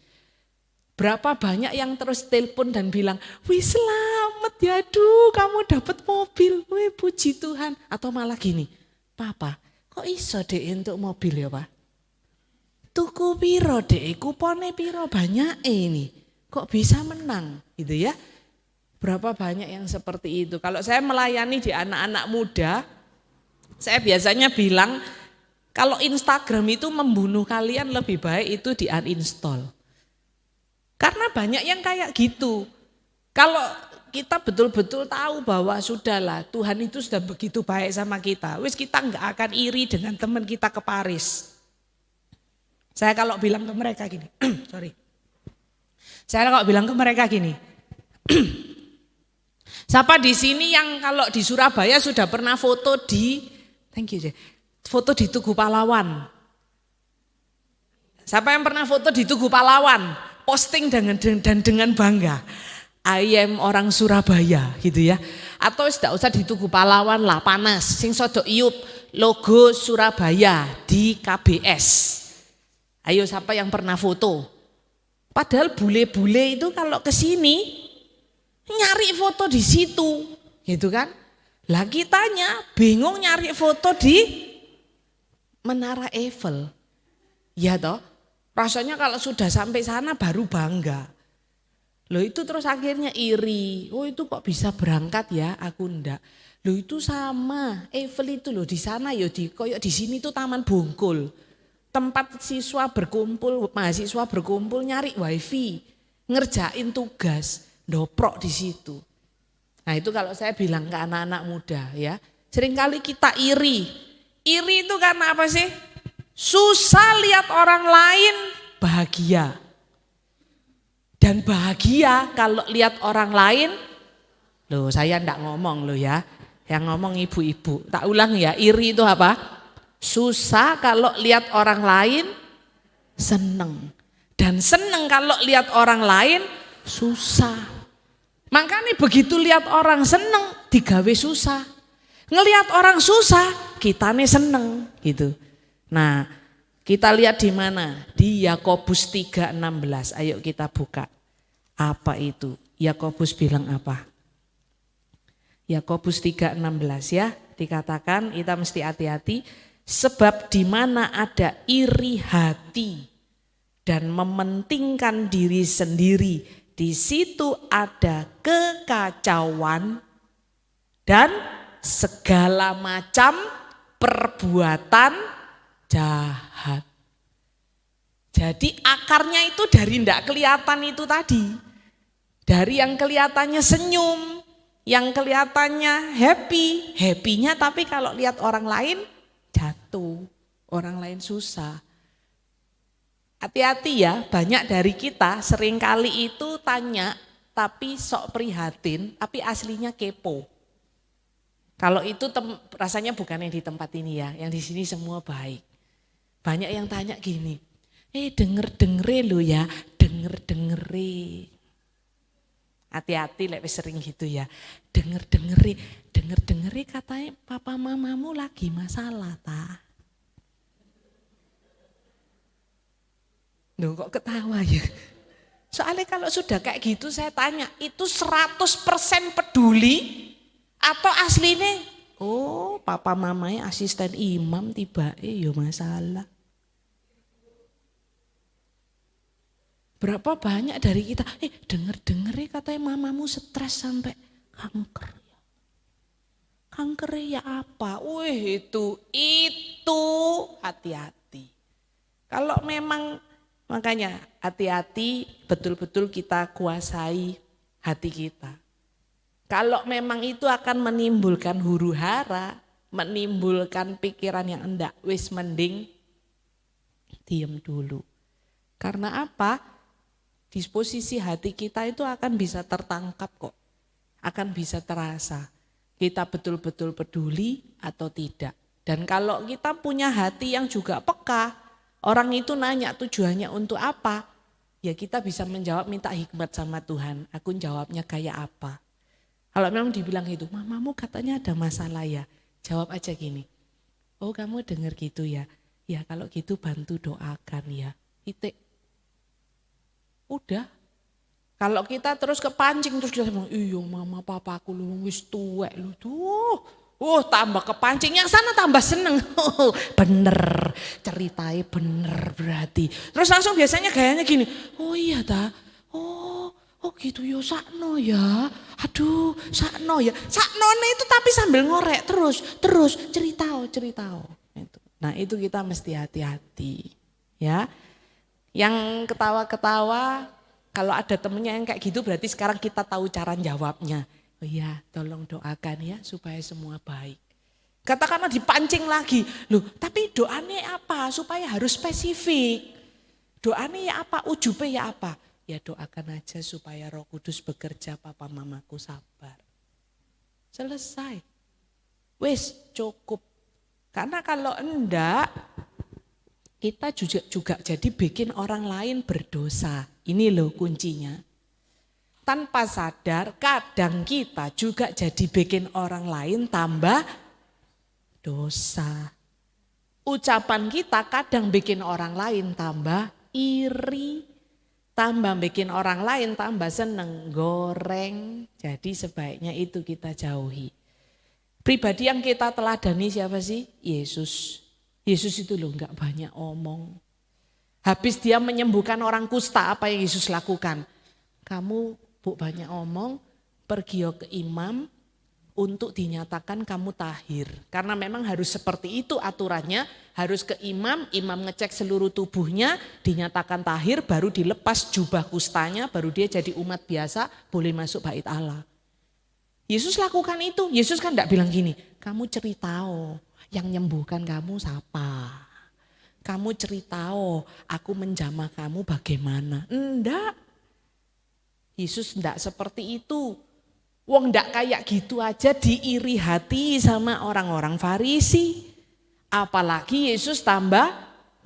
Berapa banyak yang terus telepon dan bilang, wih selamat ya, aduh kamu dapat mobil, wih puji Tuhan. Atau malah gini, Papa kok iso deh untuk mobil ya Pak? Tuku piro deh, kupone piro banyak ini, kok bisa menang gitu ya. Berapa banyak yang seperti itu. Kalau saya melayani di anak-anak muda, saya biasanya bilang kalau Instagram itu membunuh kalian, lebih baik itu di uninstall. Karena banyak yang kayak gitu. Kalau kita betul-betul tahu bahwa sudahlah Tuhan itu sudah begitu baik sama kita, wis kita nggak akan iri dengan teman kita ke Paris. Saya kalau bilang ke mereka gini, Saya kalau bilang ke mereka gini, siapa di sini yang kalau di Surabaya sudah pernah foto di, foto di Tugu Pahlawan? Siapa yang pernah foto di Tugu Pahlawan? Posting dengan bangga, I am orang Surabaya gitu ya. Atau tidak usah di Tugu Pahlawan lah, panas, sing sodok iup logo Surabaya di KBS. Ayo siapa yang pernah foto? Padahal bule-bule itu kalau ke sini nyari foto di situ, gitu kan? Lah kitanya bingung nyari foto di Menara Eiffel. Ya toh? Rasanya kalau sudah sampai sana baru bangga. Loh itu terus akhirnya iri. Oh itu kok bisa berangkat ya, aku ndak. Loh itu sama, Eiffel itu loh di sana ya koyok di sini tuh Taman Bungkul. Tempat siswa berkumpul, mahasiswa berkumpul nyari wifi, ngerjain tugas, doprok di situ. Nah itu kalau saya bilang ke anak-anak muda ya, seringkali kita iri. Iri itu karena apa sih? Susah lihat orang lain bahagia. Dan bahagia kalau lihat orang lain, loh saya enggak ngomong loh ya, yang ngomong ibu-ibu. Tak ulang ya, iri itu apa? Susah kalau lihat orang lain seneng. Dan seneng kalau lihat orang lain susah. Makanya begitu lihat orang seneng digawe susah. Ngelihat orang susah kitane seneng gitu. Nah kita lihat di mana? Di Yakobus 3:16. Ayo kita buka. Apa itu? Yakobus bilang apa? Yakobus 3:16 ya. Dikatakan kita mesti hati-hati. Sebab di mana ada iri hati dan mementingkan diri sendiri, di situ ada kekacauan dan segala macam perbuatan jahat. Jadi akarnya itu dari tidak kelihatan itu tadi. Dari yang kelihatannya senyum, yang kelihatannya happy, happy-nya tapi kalau lihat orang lain jatuh, orang lain susah. Hati-hati ya, banyak dari kita seringkali itu tanya tapi sok prihatin, tapi aslinya kepo. Kalau itu rasanya bukan yang di tempat ini ya, yang di sini semua baik. Banyak yang tanya gini, denger-dengere lo ya, denger-dengere. Hati-hati lek sering gitu ya, denger-dengere katanya papa mamamu lagi masalah ta. Loh kok ketawa ya? Soalnya kalau sudah kayak gitu saya tanya, itu 100% peduli atau aslinya oh papa mamanya asisten imam tiba yo masalah. Berapa banyak dari kita, denger katanya mamamu stres sampai kanker. Kanker ya apa? Wih itu hati-hati. Kalau memang Makanya hati-hati betul-betul kita kuasai hati kita. Kalau memang itu akan menimbulkan huru hara, menimbulkan pikiran yang enggak, wis mending diam dulu. Karena apa? Disposisi hati kita itu akan bisa tertangkap kok. Akan bisa terasa. Kita betul-betul peduli atau tidak. Dan kalau kita punya hati yang juga peka, orang itu nanya tujuannya untuk apa, ya kita bisa menjawab, minta hikmat sama Tuhan. Aku jawabnya kayak apa. Kalau memang dibilang itu, mamamu katanya ada masalah ya. Jawab aja gini, oh kamu dengar gitu ya. Ya kalau gitu bantu doakan ya. Titik. Udah. Kalau kita terus kepancing terus dia bilang, iya mama papaku lu wis tuwek lu tuh. Oh tambah kepancing, yang sana tambah seneng. Oh, bener, ceritanya bener berarti. Terus langsung biasanya gayanya gini, oh iya ta, oh gitu yo sakno ya. Aduh sakno ya. Saknone itu tapi sambil ngorek terus ceritao. Nah itu kita mesti hati-hati ya. Yang ketawa-ketawa, kalau ada temennya yang kayak gitu berarti sekarang kita tahu cara jawabnya. Oh iya, tolong doakan ya supaya semua baik. Katakanlah dipancing lagi, loh tapi doanya apa? Supaya harus spesifik. Doanya ya apa? Ujube ya apa? Ya doakan aja supaya Roh Kudus bekerja, papa mamaku sabar. Selesai. Wis cukup. Karena kalau enggak, kita juga jadi bikin orang lain berdosa. Ini loh kuncinya. Tanpa sadar kadang kita juga jadi bikin orang lain tambah dosa. Ucapan kita kadang bikin orang lain tambah iri. Tambah bikin orang lain tambah seneng goreng. Jadi sebaiknya itu kita jauhi. Pribadi yang kita teladani siapa sih? Yesus. Yesus itu loh enggak banyak omong. Habis dia menyembuhkan orang kusta, apa yang Yesus lakukan? Kamu banyak omong, pergi ke imam untuk dinyatakan kamu tahir. Karena memang harus seperti itu aturannya, harus ke imam, imam ngecek seluruh tubuhnya, dinyatakan tahir, baru dilepas jubah kustanya, baru dia jadi umat biasa, boleh masuk bait Allah. Yesus lakukan itu, Yesus kan enggak bilang gini, kamu ceritao, yang nyembuhkan kamu siapa? Kamu ceritao, aku menjamah kamu bagaimana? Enggak. Yesus enggak seperti itu. Wong enggak kayak gitu aja diiri hati sama orang-orang Farisi. Apalagi Yesus tambah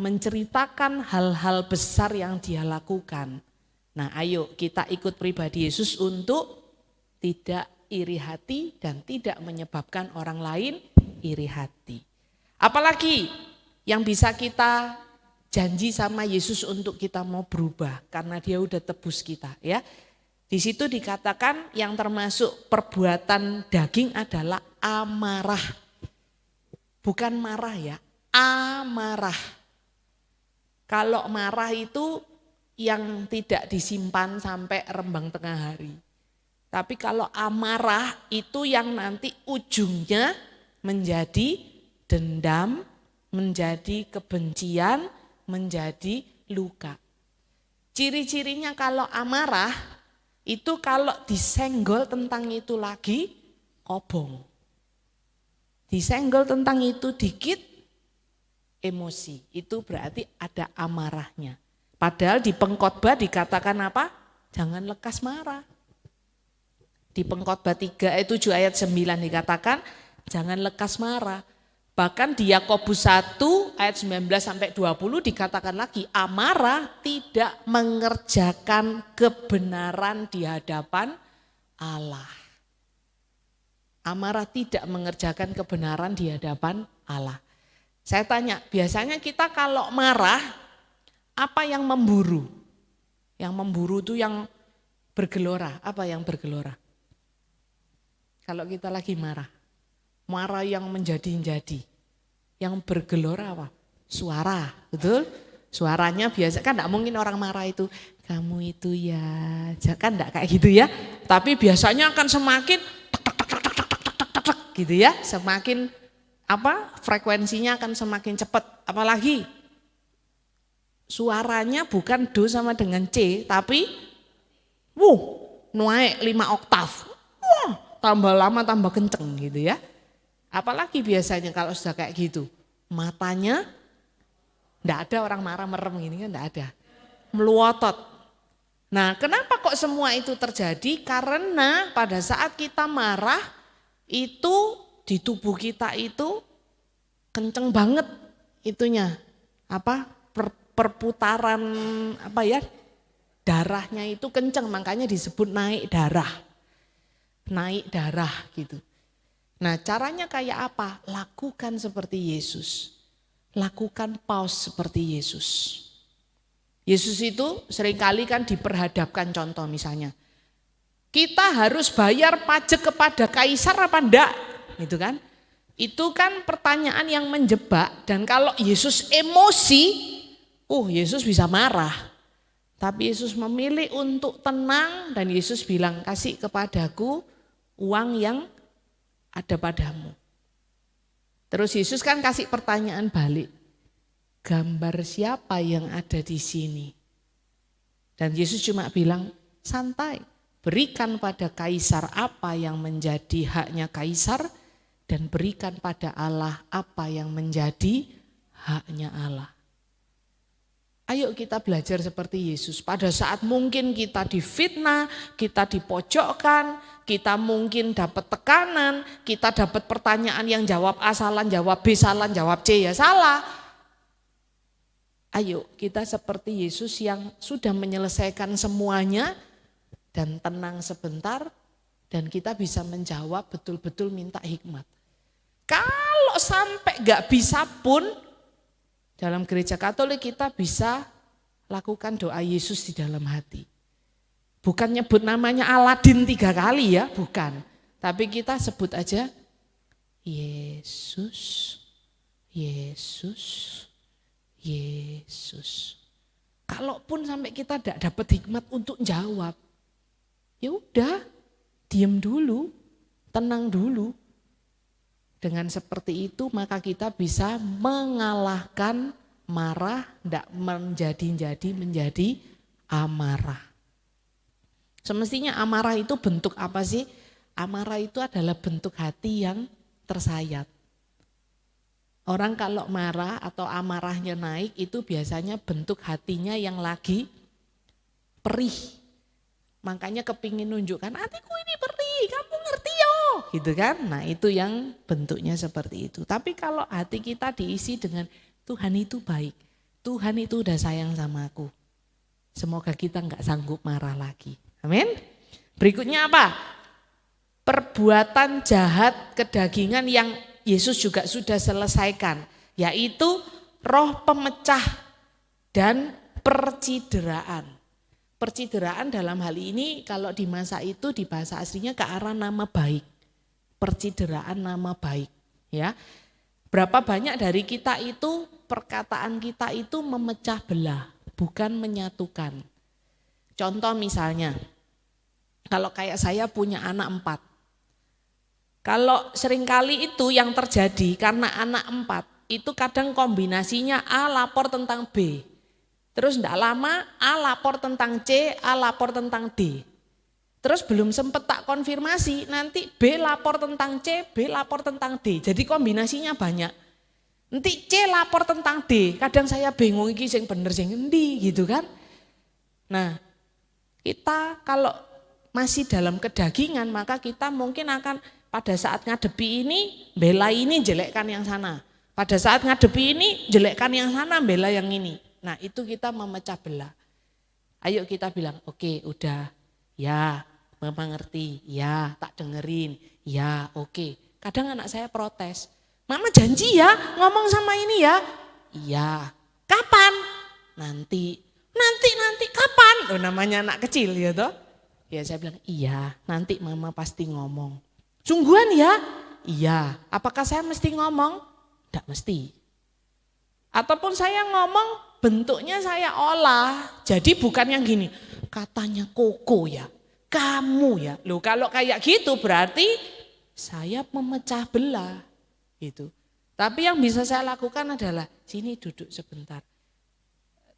menceritakan hal-hal besar yang dia lakukan. Nah ayo kita ikut pribadi Yesus untuk tidak iri hati dan tidak menyebabkan orang lain iri hati. Apalagi yang bisa kita janji sama Yesus untuk kita mau berubah karena dia udah tebus kita ya. Di situ dikatakan yang termasuk perbuatan daging adalah amarah. Bukan marah ya, amarah. Kalau marah itu yang tidak disimpan sampai rembang tengah hari. Tapi kalau amarah itu yang nanti ujungnya menjadi dendam, menjadi kebencian, menjadi luka. Ciri-cirinya kalau amarah, itu kalau disenggol tentang itu lagi, kobong. Disenggol tentang itu dikit, emosi. Itu berarti ada amarahnya. Padahal di pengkhotbah dikatakan apa? Jangan lekas marah. Di pengkhotbah 7 ayat 9 dikatakan, jangan lekas marah. Bahkan di Yakobus 1 ayat 19 sampai 20 dikatakan lagi amarah tidak mengerjakan kebenaran di hadapan Allah. Amarah tidak mengerjakan kebenaran di hadapan Allah. Saya tanya, biasanya kita kalau marah apa yang memburu? Yang memburu itu yang bergelora, apa yang bergelora? Kalau kita lagi marah. Marah yang menjadi-jadi, yang bergelora apa? Suara, betul? Suaranya biasa, kan enggak mungkin orang marah itu, kamu itu ya, kan enggak kayak gitu ya. Tapi biasanya akan semakin gitu ya, semakin apa? Frekuensinya akan semakin cepat. Apalagi suaranya bukan do sama dengan C, tapi naik 5 oktav. Wah, tambah lama tambah kenceng gitu ya. Apalagi biasanya kalau sudah kayak gitu, matanya enggak ada orang marah merem gini kan, enggak ada. Meluotot. Nah, kenapa kok semua itu terjadi? Karena pada saat kita marah itu di tubuh kita itu kenceng banget itunya. Perputaran darahnya itu kenceng, makanya disebut naik darah. Naik darah gitu. Nah, caranya kayak apa? Lakukan seperti Yesus. Lakukan pause seperti Yesus. Yesus itu seringkali kan diperhadapkan contoh misalnya. Kita harus bayar pajak kepada kaisar apa enggak? Gitu kan? Itu kan pertanyaan yang menjebak, dan kalau Yesus emosi, Yesus bisa marah. Tapi Yesus memilih untuk tenang dan Yesus bilang, kasih kepadaku uang yang ada padamu. Terus Yesus kan kasih pertanyaan balik. Gambar siapa yang ada di sini? Dan Yesus cuma bilang, santai, berikan pada kaisar apa yang menjadi haknya kaisar dan berikan pada Allah apa yang menjadi haknya Allah. Ayo kita belajar seperti Yesus. Pada saat mungkin kita difitnah, kita dipojokkan, kita mungkin dapat tekanan, kita dapat pertanyaan yang jawab A salah, jawab B salah, jawab C ya salah. Ayo kita seperti Yesus yang sudah menyelesaikan semuanya dan tenang sebentar dan kita bisa menjawab betul-betul minta hikmat. Kalau sampai gak bisa pun dalam gereja Katolik kita bisa lakukan doa Yesus di dalam hati. Bukan nyebut namanya Aladin 3 kali ya, bukan. Tapi kita sebut aja Yesus, Yesus, Yesus. Kalaupun sampai kita tidak dapat hikmat untuk jawab, ya udah, diam dulu, tenang dulu. Dengan seperti itu maka kita bisa mengalahkan marah, tidak menjadi amarah. Semestinya amarah itu bentuk apa sih? Amarah itu adalah bentuk hati yang tersayat. Orang kalau marah atau amarahnya naik itu biasanya bentuk hatinya yang lagi perih. Makanya kepingin nunjukkan, hatiku ini perih, kamu ngerti yo, gitu kan. Nah itu yang bentuknya seperti itu. Tapi kalau hati kita diisi dengan Tuhan itu baik, Tuhan itu udah sayang sama aku. Semoga kita nggak sanggup marah lagi. Amin. Berikutnya apa? Perbuatan jahat kedagingan yang Yesus juga sudah selesaikan, yaitu roh pemecah dan percideraan. Percideraan dalam hal ini kalau di masa itu di bahasa aslinya ke arah nama baik. Percideraan nama baik, ya. Berapa banyak dari kita itu perkataan kita itu memecah belah, bukan menyatukan. Contoh misalnya, kalau kayak saya punya anak 4. Kalau seringkali itu yang terjadi karena anak 4 itu kadang kombinasinya A lapor tentang B. Terus tidak lama A lapor tentang C, A lapor tentang D. Terus belum sempat tak konfirmasi, nanti B lapor tentang C, B lapor tentang D. Jadi kombinasinya banyak. Nanti C lapor tentang D, kadang saya bingung iki sing bener sing endi gitu kan. Nah, kita kalau masih dalam kedagingan maka kita mungkin akan pada saat ngadepi ini, bela ini, jelekkan yang sana. Pada saat ngadepi ini, jelekkan yang sana, bela yang ini. Nah itu kita memecah belah. Ayo kita bilang, oke, udah, ya mama ngerti, ya tak dengerin, ya oke. Kadang anak saya protes, mama janji ya ngomong sama ini ya. Iya, kapan? Nanti kapan? Namanya anak kecil ya toh. Ya saya bilang, iya nanti mama pasti ngomong. Sungguhan ya? Iya. Apakah saya mesti ngomong? Tidak mesti. Ataupun saya ngomong bentuknya saya olah. Jadi bukan yang gini, katanya Koko ya, kamu ya. Loh kalau kayak gitu berarti saya memecah belah gitu. Tapi yang bisa saya lakukan adalah, sini duduk sebentar.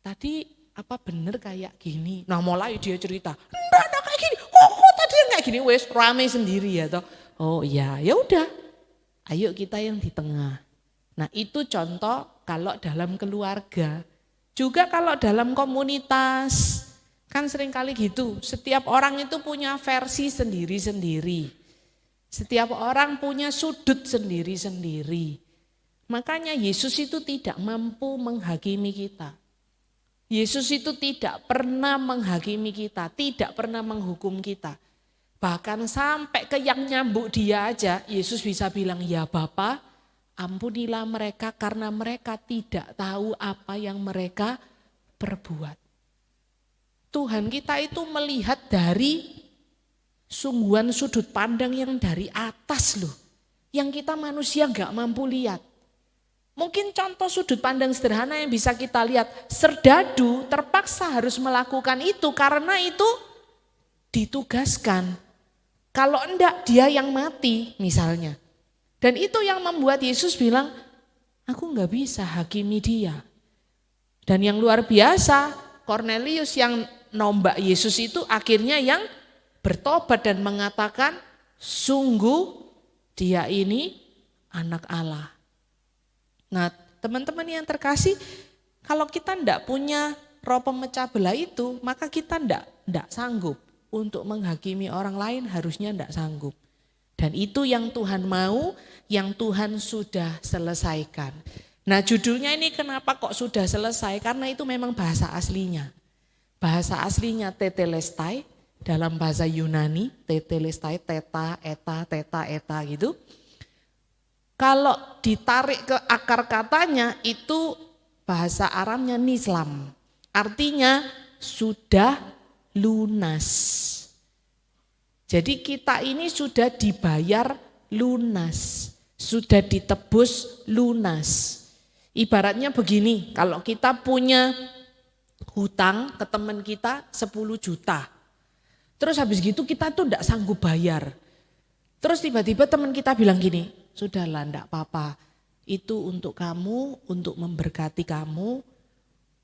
tadi apa bener kayak gini? Nah mulai dia cerita, enggak kayak gini, kok tadi kayak gini, wes rame sendiri ya toh. Oh iya, ya udah, ayo kita yang di tengah. Nah itu contoh kalau dalam keluarga, juga kalau dalam komunitas, kan seringkali gitu, setiap orang itu punya versi sendiri-sendiri. Setiap orang punya sudut sendiri-sendiri. Makanya Yesus itu tidak mampu menghakimi kita. Yesus itu tidak pernah menghakimi kita, tidak pernah menghukum kita. Bahkan sampai ke yang nyambuk dia aja, Yesus bisa bilang, ya Bapa, ampunilah mereka karena mereka tidak tahu apa yang mereka perbuat. Tuhan kita itu melihat dari sungguhan sudut pandang yang dari atas loh. Yang kita manusia gak mampu lihat. Mungkin contoh sudut pandang sederhana yang bisa kita lihat. Serdadu terpaksa harus melakukan itu karena itu ditugaskan. Kalau enggak dia yang mati misalnya. Dan itu yang membuat Yesus bilang, aku gak bisa hakimi dia. Dan yang luar biasa, Cornelius yang nombak Yesus itu akhirnya yang bertobat dan mengatakan, sungguh dia ini anak Allah. Nah teman-teman yang terkasih, kalau kita tidak punya roh pemecah belah itu, maka kita tidak sanggup untuk menghakimi orang lain, harusnya tidak sanggup. Dan itu yang Tuhan mau, yang Tuhan sudah selesaikan. Nah judulnya ini kenapa kok sudah selesai, karena itu memang bahasa aslinya. Bahasa aslinya tetelestai, dalam bahasa Yunani, tetelestai, teta, eta gitu. Kalau ditarik ke akar katanya itu bahasa Aramnya nislam. Artinya sudah lunas. Jadi kita ini sudah dibayar lunas. Sudah ditebus lunas. Ibaratnya begini, kalau kita punya hutang ke teman kita 10 juta. Terus habis gitu kita tuh enggak sanggup bayar. Terus tiba-tiba teman kita bilang gini, sudahlah enggak apa-apa, itu untuk kamu, untuk memberkati kamu,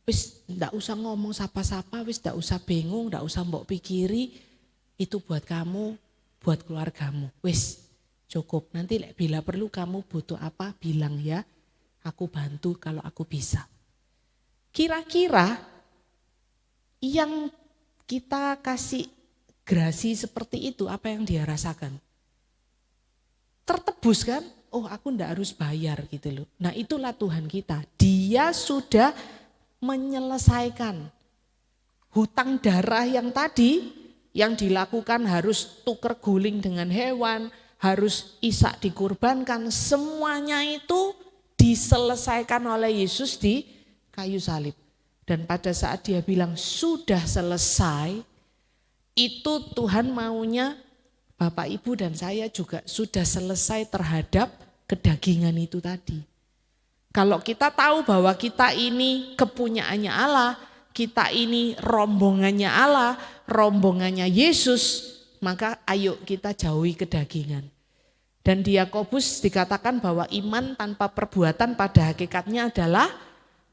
wis enggak usah ngomong sapa-sapa, wis enggak usah bingung, enggak usah mbok pikiri, itu buat kamu, buat keluargamu, wis cukup. Nanti bila perlu kamu butuh apa, bilang ya, aku bantu kalau aku bisa. Kira-kira yang kita kasih grasi seperti itu, apa yang dia rasakan? Tertebus kan? Oh aku ndak harus bayar gitu loh. Nah itulah Tuhan kita. Dia sudah menyelesaikan hutang darah yang tadi, yang dilakukan harus tuker guling dengan hewan, harus isak dikurbankan. Semuanya itu diselesaikan oleh Yesus di kayu salib. Dan pada saat dia bilang sudah selesai, itu Tuhan maunya Bapak, Ibu dan saya juga sudah selesai terhadap kedagingan itu tadi. Kalau kita tahu bahwa kita ini kepunyaannya Allah, kita ini rombongannya Allah, rombongannya Yesus, maka ayo kita jauhi kedagingan. Dan di Yakobus dikatakan bahwa iman tanpa perbuatan pada hakikatnya adalah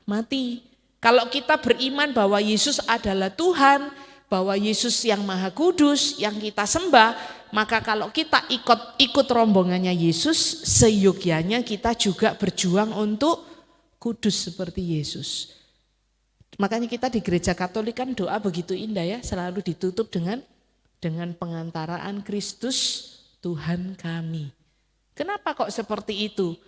mati. Kalau kita beriman bahwa Yesus adalah Tuhan, bahwa Yesus yang Maha Kudus, yang kita sembah, maka kalau kita ikut rombongannya Yesus, seyogyanya kita juga berjuang untuk kudus seperti Yesus. Makanya kita di gereja Katolik kan doa begitu indah ya, selalu ditutup dengan pengantaraan Kristus Tuhan kami. Kenapa kok seperti itu?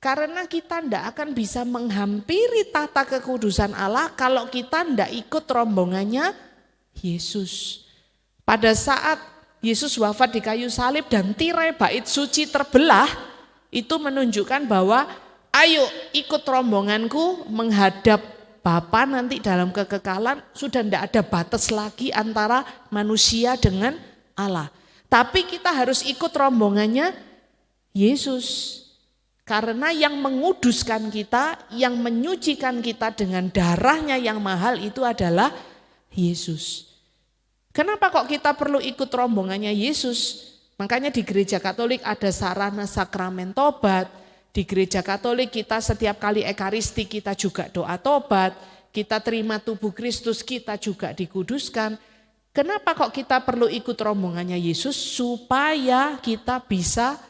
Karena kita tidak akan bisa menghampiri tata kekudusan Allah kalau kita tidak ikut rombongannya Yesus. Pada saat Yesus wafat di kayu salib dan tirai bait suci terbelah, itu menunjukkan bahwa ayo ikut rombonganku menghadap Bapa nanti dalam kekekalan. Sudah tidak ada batas lagi antara manusia dengan Allah. Tapi kita harus ikut rombongannya Yesus. Karena yang menguduskan kita, yang menyucikan kita dengan darahnya yang mahal itu adalah Yesus. Kenapa kok kita perlu ikut rombongannya Yesus? Makanya di gereja Katolik ada sarana sakramen tobat. Di gereja Katolik kita setiap kali ekaristi kita juga doa tobat. kita terima tubuh Kristus, kita juga dikuduskan. Kenapa kok kita perlu ikut rombongannya Yesus? Supaya kita bisa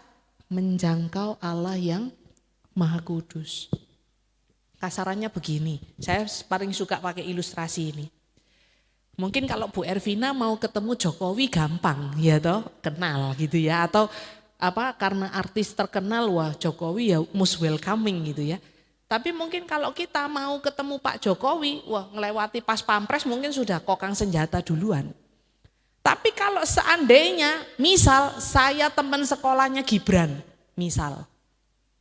menjangkau Allah yang Maha Kudus. Kasarannya begini, saya paling suka pakai ilustrasi ini. Mungkin kalau Bu Ervina mau ketemu Jokowi gampang, ya toh, kenal gitu ya. Atau karena artis terkenal, wah Jokowi ya most welcoming gitu ya. Tapi mungkin kalau kita mau ketemu Pak Jokowi, wah ngelewati pas pampres mungkin sudah kokang senjata duluan. Tapi kalau seandainya, misal saya teman sekolahnya Gibran, misal.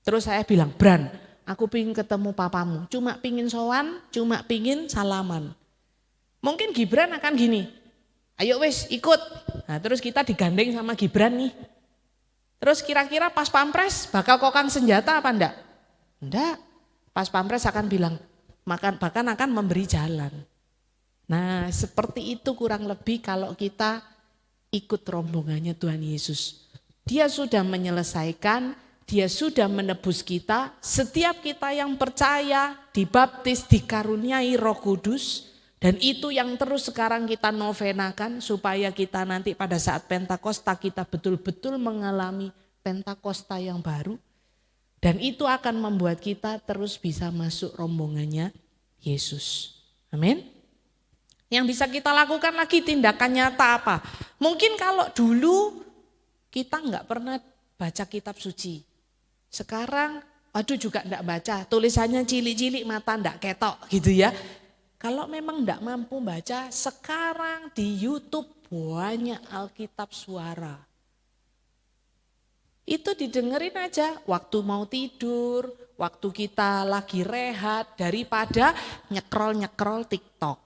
Terus saya bilang, Bran, aku pingin ketemu papamu, cuma pingin sowan, cuma pingin salaman. Mungkin Gibran akan gini, ayo wis ikut. Nah, terus kita digandeng sama Gibran nih. Terus kira-kira pas pampres bakal kokang senjata apa enggak? Enggak. Pas pampres akan bilang, bahkan akan memberi jalan. Nah seperti itu kurang lebih kalau kita ikut rombongannya Tuhan Yesus. Dia sudah menyelesaikan, dia sudah menebus kita. Setiap kita yang percaya, dibaptis, dikaruniai Roh Kudus. Dan itu yang terus sekarang kita novenakan supaya kita nanti pada saat Pentakosta kita betul-betul mengalami Pentakosta yang baru. Dan itu akan membuat kita terus bisa masuk rombongannya Yesus. Amin. Yang bisa kita lakukan lagi tindakan nyata apa? Mungkin kalau dulu kita enggak pernah baca kitab suci. Sekarang aduh juga enggak baca, tulisannya cilik-cilik mata enggak ketok gitu ya. Kalau memang enggak mampu baca, sekarang di YouTube banyak Alkitab suara. Itu didengerin aja waktu mau tidur, waktu kita lagi rehat, daripada nyekrol-nyekrol TikTok.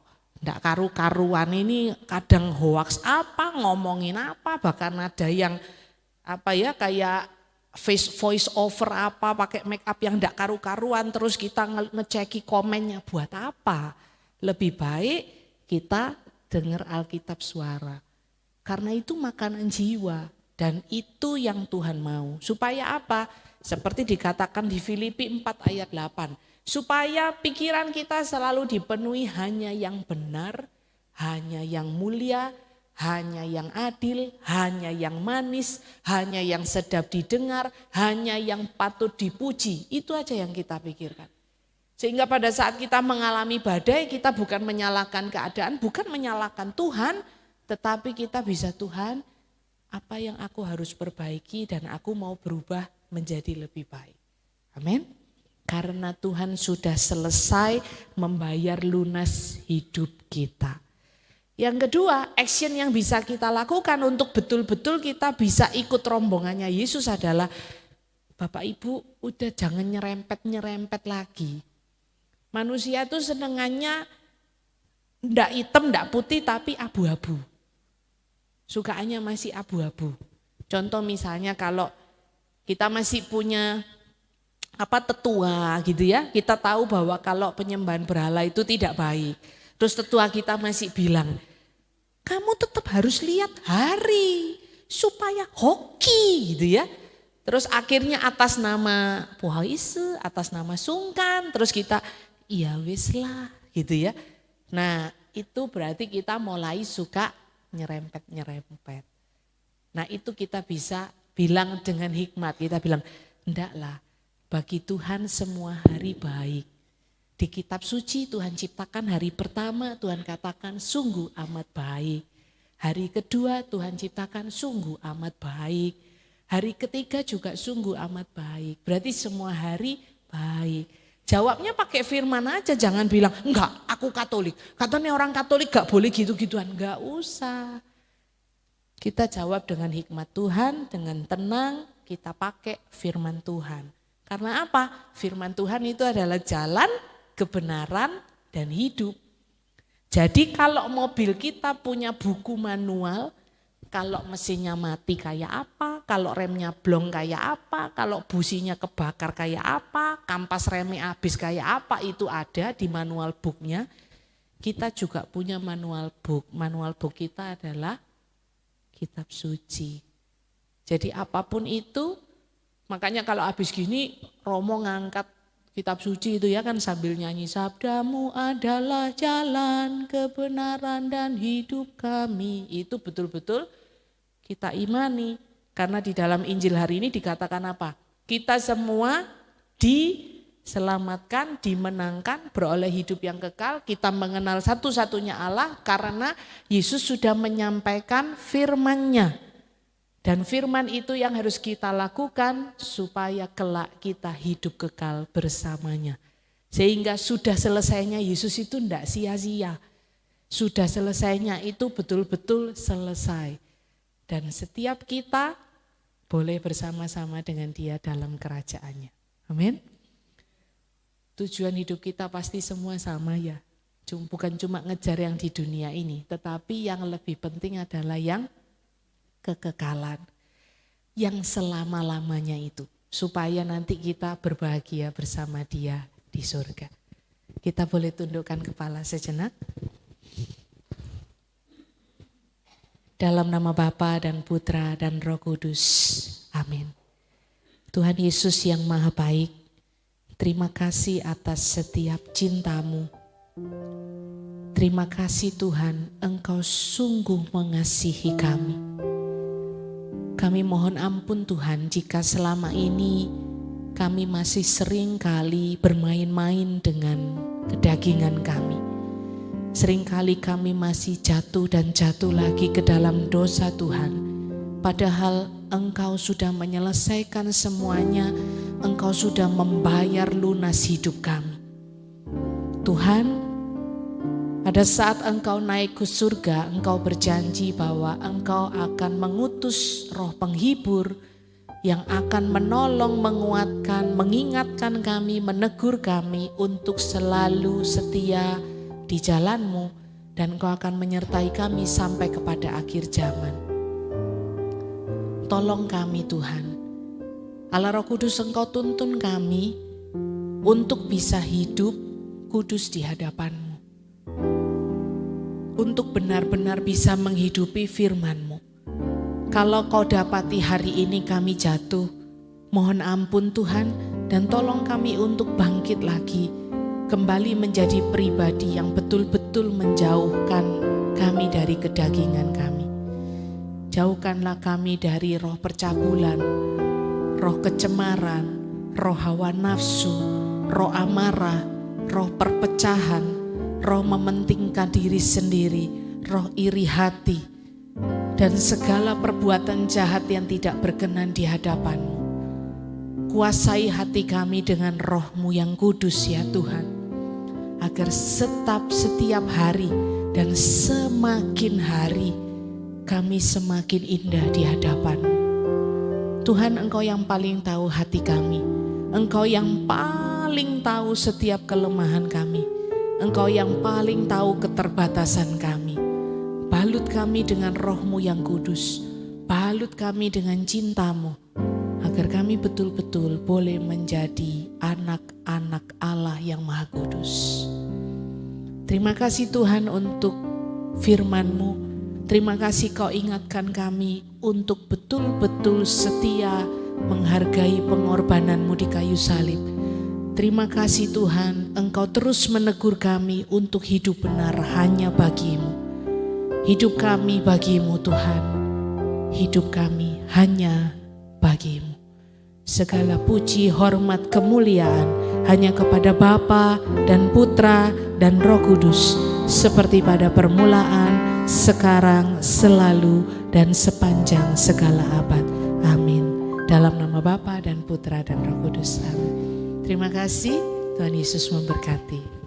Nggak karu-karuan ini kadang hoax apa, ngomongin apa, bahkan ada yang kayak voice over apa, pakai make up yang nggak karu-karuan, terus kita ngeceki komennya buat apa. Lebih baik kita dengar Alkitab suara. Karena itu makanan jiwa. Dan itu yang Tuhan mau. Supaya apa? Seperti dikatakan di Filipi 4 ayat 8. Supaya pikiran kita selalu dipenuhi hanya yang benar, hanya yang mulia, hanya yang adil, hanya yang manis, hanya yang sedap didengar, hanya yang patut dipuji. Itu aja yang kita pikirkan. Sehingga pada saat kita mengalami badai, kita bukan menyalahkan keadaan, bukan menyalahkan Tuhan, tetapi kita bisa, Tuhan, apa yang aku harus perbaiki dan aku mau berubah menjadi lebih baik. Amin. Karena Tuhan sudah selesai membayar lunas hidup kita. Yang kedua, action yang bisa kita lakukan untuk betul-betul kita bisa ikut rombongannya Yesus adalah, Bapak Ibu udah jangan nyerempet-nyerempet lagi. Manusia itu senengannya ndak hitam, ndak putih tapi abu-abu. Sukaannya masih abu-abu. Contoh misalnya kalau kita masih punya tetua gitu ya. Kita tahu bahwa kalau penyembahan berhala itu tidak baik. Terus tetua kita masih bilang, kamu tetap harus lihat hari supaya hoki gitu ya. Terus akhirnya atas nama puhaise, atas nama sungkan, terus kita iya wis lah gitu ya. Nah itu berarti kita mulai suka nyerempet-nyerempet. Nah itu kita bisa bilang dengan hikmat, kita bilang enggak lah, bagi Tuhan semua hari baik. Di kitab suci Tuhan ciptakan hari pertama, Tuhan katakan sungguh amat baik. Hari kedua Tuhan ciptakan sungguh amat baik. Hari ketiga juga sungguh amat baik. Berarti semua hari baik. Jawabnya pakai firman aja, jangan bilang, enggak aku Katolik. Katanya orang Katolik gak boleh gitu-gituan. Enggak usah. Kita jawab dengan hikmat Tuhan, dengan tenang, kita pakai firman Tuhan. Karena apa? Firman Tuhan itu adalah jalan, kebenaran, dan hidup. Jadi kalau mobil kita punya buku manual, kalau mesinnya mati kayak apa, kalau remnya blong kayak apa, kalau businya kebakar kayak apa, kampas remnya habis kayak apa, itu ada di manual booknya. Kita juga punya manual book. Manual book kita adalah kitab suci. Jadi apapun itu, makanya kalau habis gini Romo ngangkat kitab suci itu ya kan sambil nyanyi, sabdamu adalah jalan, kebenaran dan hidup kami. Itu betul-betul kita imani. Karena di dalam Injil hari ini dikatakan apa? Kita semua diselamatkan, dimenangkan, beroleh hidup yang kekal. Kita mengenal satu-satunya Allah karena Yesus sudah menyampaikan firman-Nya. Dan firman itu yang harus kita lakukan supaya kelak kita hidup kekal bersamanya. Sehingga sudah selesainya Yesus itu tidak sia-sia. Sudah selesainya itu betul-betul selesai. Dan setiap kita boleh bersama-sama dengan Dia dalam kerajaannya. Amin. Tujuan hidup kita pasti semua sama ya. Bukan cuma ngejar yang di dunia ini, tetapi yang lebih penting adalah yang kekekalan. Yang selama-lamanya itu. Supaya nanti kita berbahagia bersama Dia di surga. Kita boleh tundukkan kepala sejenak. Dalam nama Bapa dan Putra dan Roh Kudus. Amin. Tuhan Yesus yang Maha Baik, terima kasih atas setiap cinta-Mu. Terima kasih Tuhan, Engkau sungguh mengasihi kami. Kami mohon ampun Tuhan jika selama ini kami masih sering kali bermain-main dengan kedagingan kami. Seringkali kami masih jatuh dan jatuh lagi ke dalam dosa Tuhan. Padahal Engkau sudah menyelesaikan semuanya, Engkau sudah membayar lunas hidup kami. Tuhan, pada saat Engkau naik ke surga, Engkau berjanji bahwa Engkau akan mengutus roh penghibur yang akan menolong, menguatkan, mengingatkan kami, menegur kami untuk selalu setia di jalan-Mu, dan Engkau akan menyertai kami sampai kepada akhir zaman. Tolong kami Tuhan, Allah Roh Kudus, Engkau tuntun kami untuk bisa hidup kudus di hadapan-Mu, untuk benar-benar bisa menghidupi firman-Mu. Kalau Kau dapati hari ini kami jatuh, mohon ampun Tuhan, dan tolong kami untuk bangkit lagi, kembali menjadi pribadi yang betul-betul menjauhkan kami dari kedagingan kami. Jauhkanlah kami dari roh percabulan, roh kecemaran, roh hawa nafsu, roh amarah, roh perpecahan, roh mementingkan diri sendiri, roh iri hati, dan segala perbuatan jahat yang tidak berkenan di hadapan-Mu. Kuasai hati kami dengan roh-Mu yang kudus ya Tuhan, agar setiap hari dan semakin hari kami semakin indah di hadapan-Mu. Tuhan, Engkau yang paling tahu hati kami, Engkau yang paling tahu setiap kelemahan kami, Engkau yang paling tahu keterbatasan kami. Balut kami dengan roh-Mu yang kudus, balut kami dengan cinta-Mu, agar kami betul-betul boleh menjadi anak-anak Allah yang Maha Kudus. Terima kasih Tuhan untuk firman-Mu. Terima kasih Kau ingatkan kami untuk betul-betul setia menghargai pengorbanan-Mu di kayu salib. Terima kasih Tuhan, Engkau terus menegur kami untuk hidup benar hanya bagi-Mu. Hidup kami bagi-Mu Tuhan, hidup kami hanya bagi-Mu. Segala puji, hormat, kemuliaan hanya kepada Bapa dan Putra dan Roh Kudus, seperti pada permulaan, sekarang, selalu, dan sepanjang segala abad. Amin. Dalam nama Bapa dan Putra dan Roh Kudus. Amin. Terima kasih, Tuhan Yesus memberkati.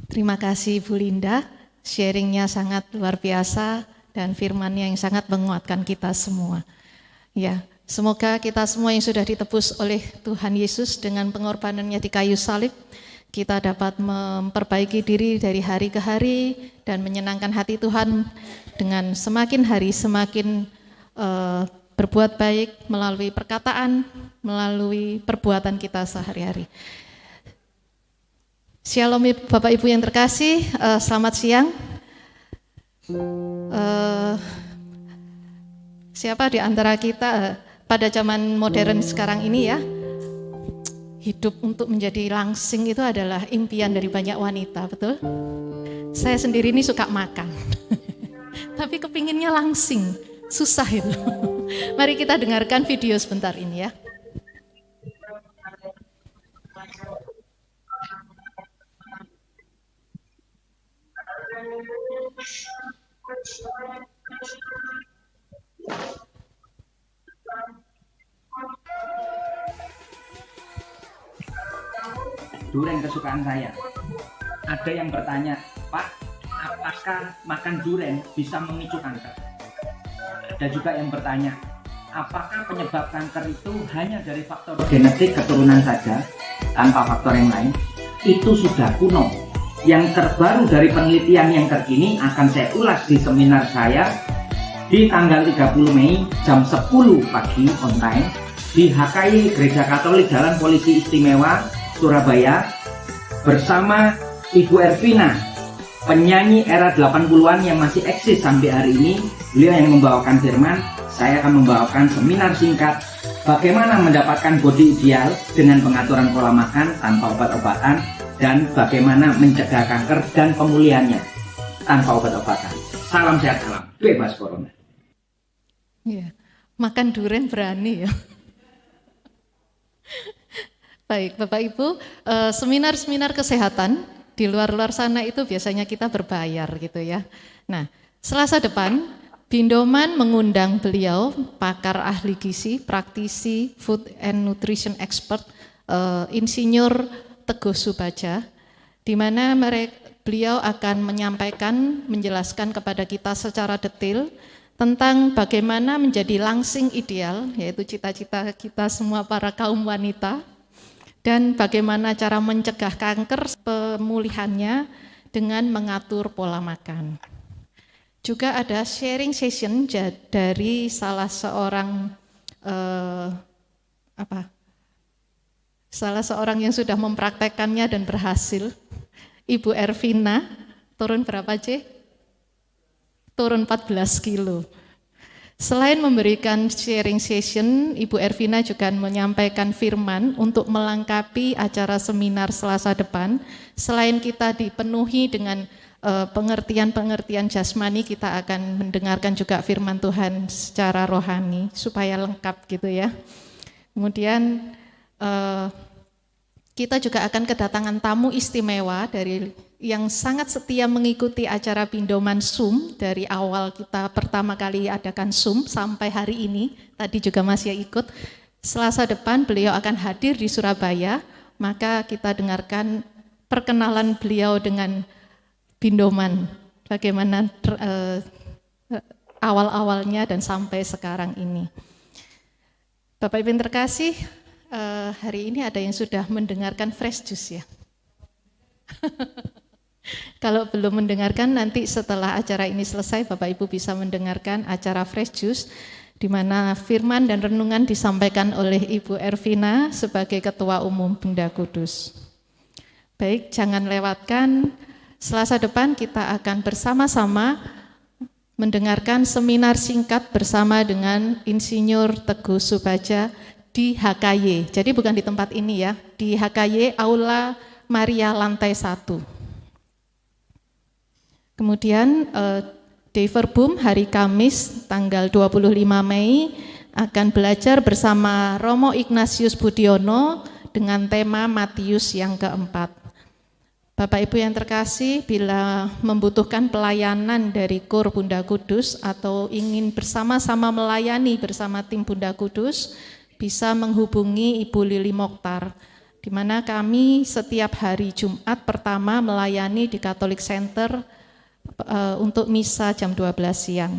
Terima kasih Bu Linda, sharingnya sangat luar biasa dan firman-Nya yang sangat menguatkan kita semua. Ya, semoga kita semua yang sudah ditebus oleh Tuhan Yesus dengan pengorbanannya di kayu salib, kita dapat memperbaiki diri dari hari ke hari dan menyenangkan hati Tuhan dengan semakin hari semakin berbuat baik melalui perkataan, melalui perbuatan kita sehari-hari. Shalom Bapak Ibu yang terkasih, selamat siang. Siapa di antara kita pada zaman modern sekarang ini ya, hidup untuk menjadi langsing itu adalah impian dari banyak wanita, betul? Saya sendiri ini suka makan, tapi kepinginnya langsing, susah itu. Mari kita dengarkan video sebentar ini ya. Durian kesukaan saya. Ada yang bertanya, Pak, apakah makan durian bisa memicu kanker? Ada juga yang bertanya, apakah penyebab kanker itu hanya dari faktor genetik keturunan saja, tanpa faktor yang lain? Itu sudah kuno. Yang terbaru dari penelitian yang terkini akan saya ulas di seminar saya di tanggal 30 Mei jam 10 pagi on time di HKI Gereja Katolik Jalan Polisi Istimewa Surabaya bersama Ibu Ervina, penyanyi era 80-an yang masih eksis sampai hari ini. Beliau yang membawakan firman, saya akan membawakan seminar singkat bagaimana mendapatkan body ideal dengan pengaturan pola makan tanpa obat-obatan dan bagaimana mencegah kanker dan pemulihannya tanpa obat-obatan. Salam sehat, salam bebas corona. Ya, makan durian berani ya. Baik, Bapak Ibu, seminar-seminar kesehatan di luar-luar sana itu biasanya kita berbayar gitu ya. Nah, Selasa depan, Bindoman mengundang beliau, pakar ahli gizi, praktisi, food and nutrition expert, Insinyur Teguh Subaja, di mana beliau akan menyampaikan, menjelaskan kepada kita secara detail tentang bagaimana menjadi langsing ideal, yaitu cita-cita kita semua para kaum wanita, dan bagaimana cara mencegah kanker, pemulihannya dengan mengatur pola makan. Juga ada sharing session dari salah seorang salah seorang yang sudah mempraktekannya dan berhasil, Ibu Ervina. Turun berapa, C? Turun 14 kilo. Selain memberikan sharing session, Ibu Ervina juga menyampaikan firman untuk melengkapi acara seminar Selasa depan. Selain kita dipenuhi dengan pengertian-pengertian jasmani, kita akan mendengarkan juga firman Tuhan secara rohani supaya lengkap gitu ya. Kemudian kita juga akan kedatangan tamu istimewa dari yang sangat setia mengikuti acara Bindoman Zoom dari awal kita pertama kali adakan Zoom sampai hari ini, tadi juga masih ikut. Selasa depan beliau akan hadir di Surabaya, maka kita dengarkan perkenalan beliau dengan Bindoman, bagaimana awal-awalnya dan sampai sekarang ini. Bapak Ibu yang terkasih, hari ini ada yang sudah mendengarkan Fresh Juice ya? Kalau belum mendengarkan, nanti setelah acara ini selesai Bapak Ibu bisa mendengarkan acara Fresh Juice, di mana firman dan renungan disampaikan oleh Ibu Ervina sebagai Ketua Umum Bunda Kudus. Baik, jangan lewatkan, Selasa depan kita akan bersama-sama mendengarkan seminar singkat bersama dengan Insinyur Teguh Subaja di HKY. Jadi bukan di tempat ini ya, di HKY Aula Maria lantai 1. Kemudian Deverbum hari Kamis tanggal 25 Mei akan belajar bersama Romo Ignatius Budiono dengan tema Matius yang keempat. Bapak Ibu yang terkasih, bila membutuhkan pelayanan dari KUR Bunda Kudus atau ingin bersama-sama melayani bersama tim Bunda Kudus, bisa menghubungi Ibu Lili Mokhtar, di mana kami setiap hari Jumat pertama melayani di Catholic Center untuk misa jam 12 siang.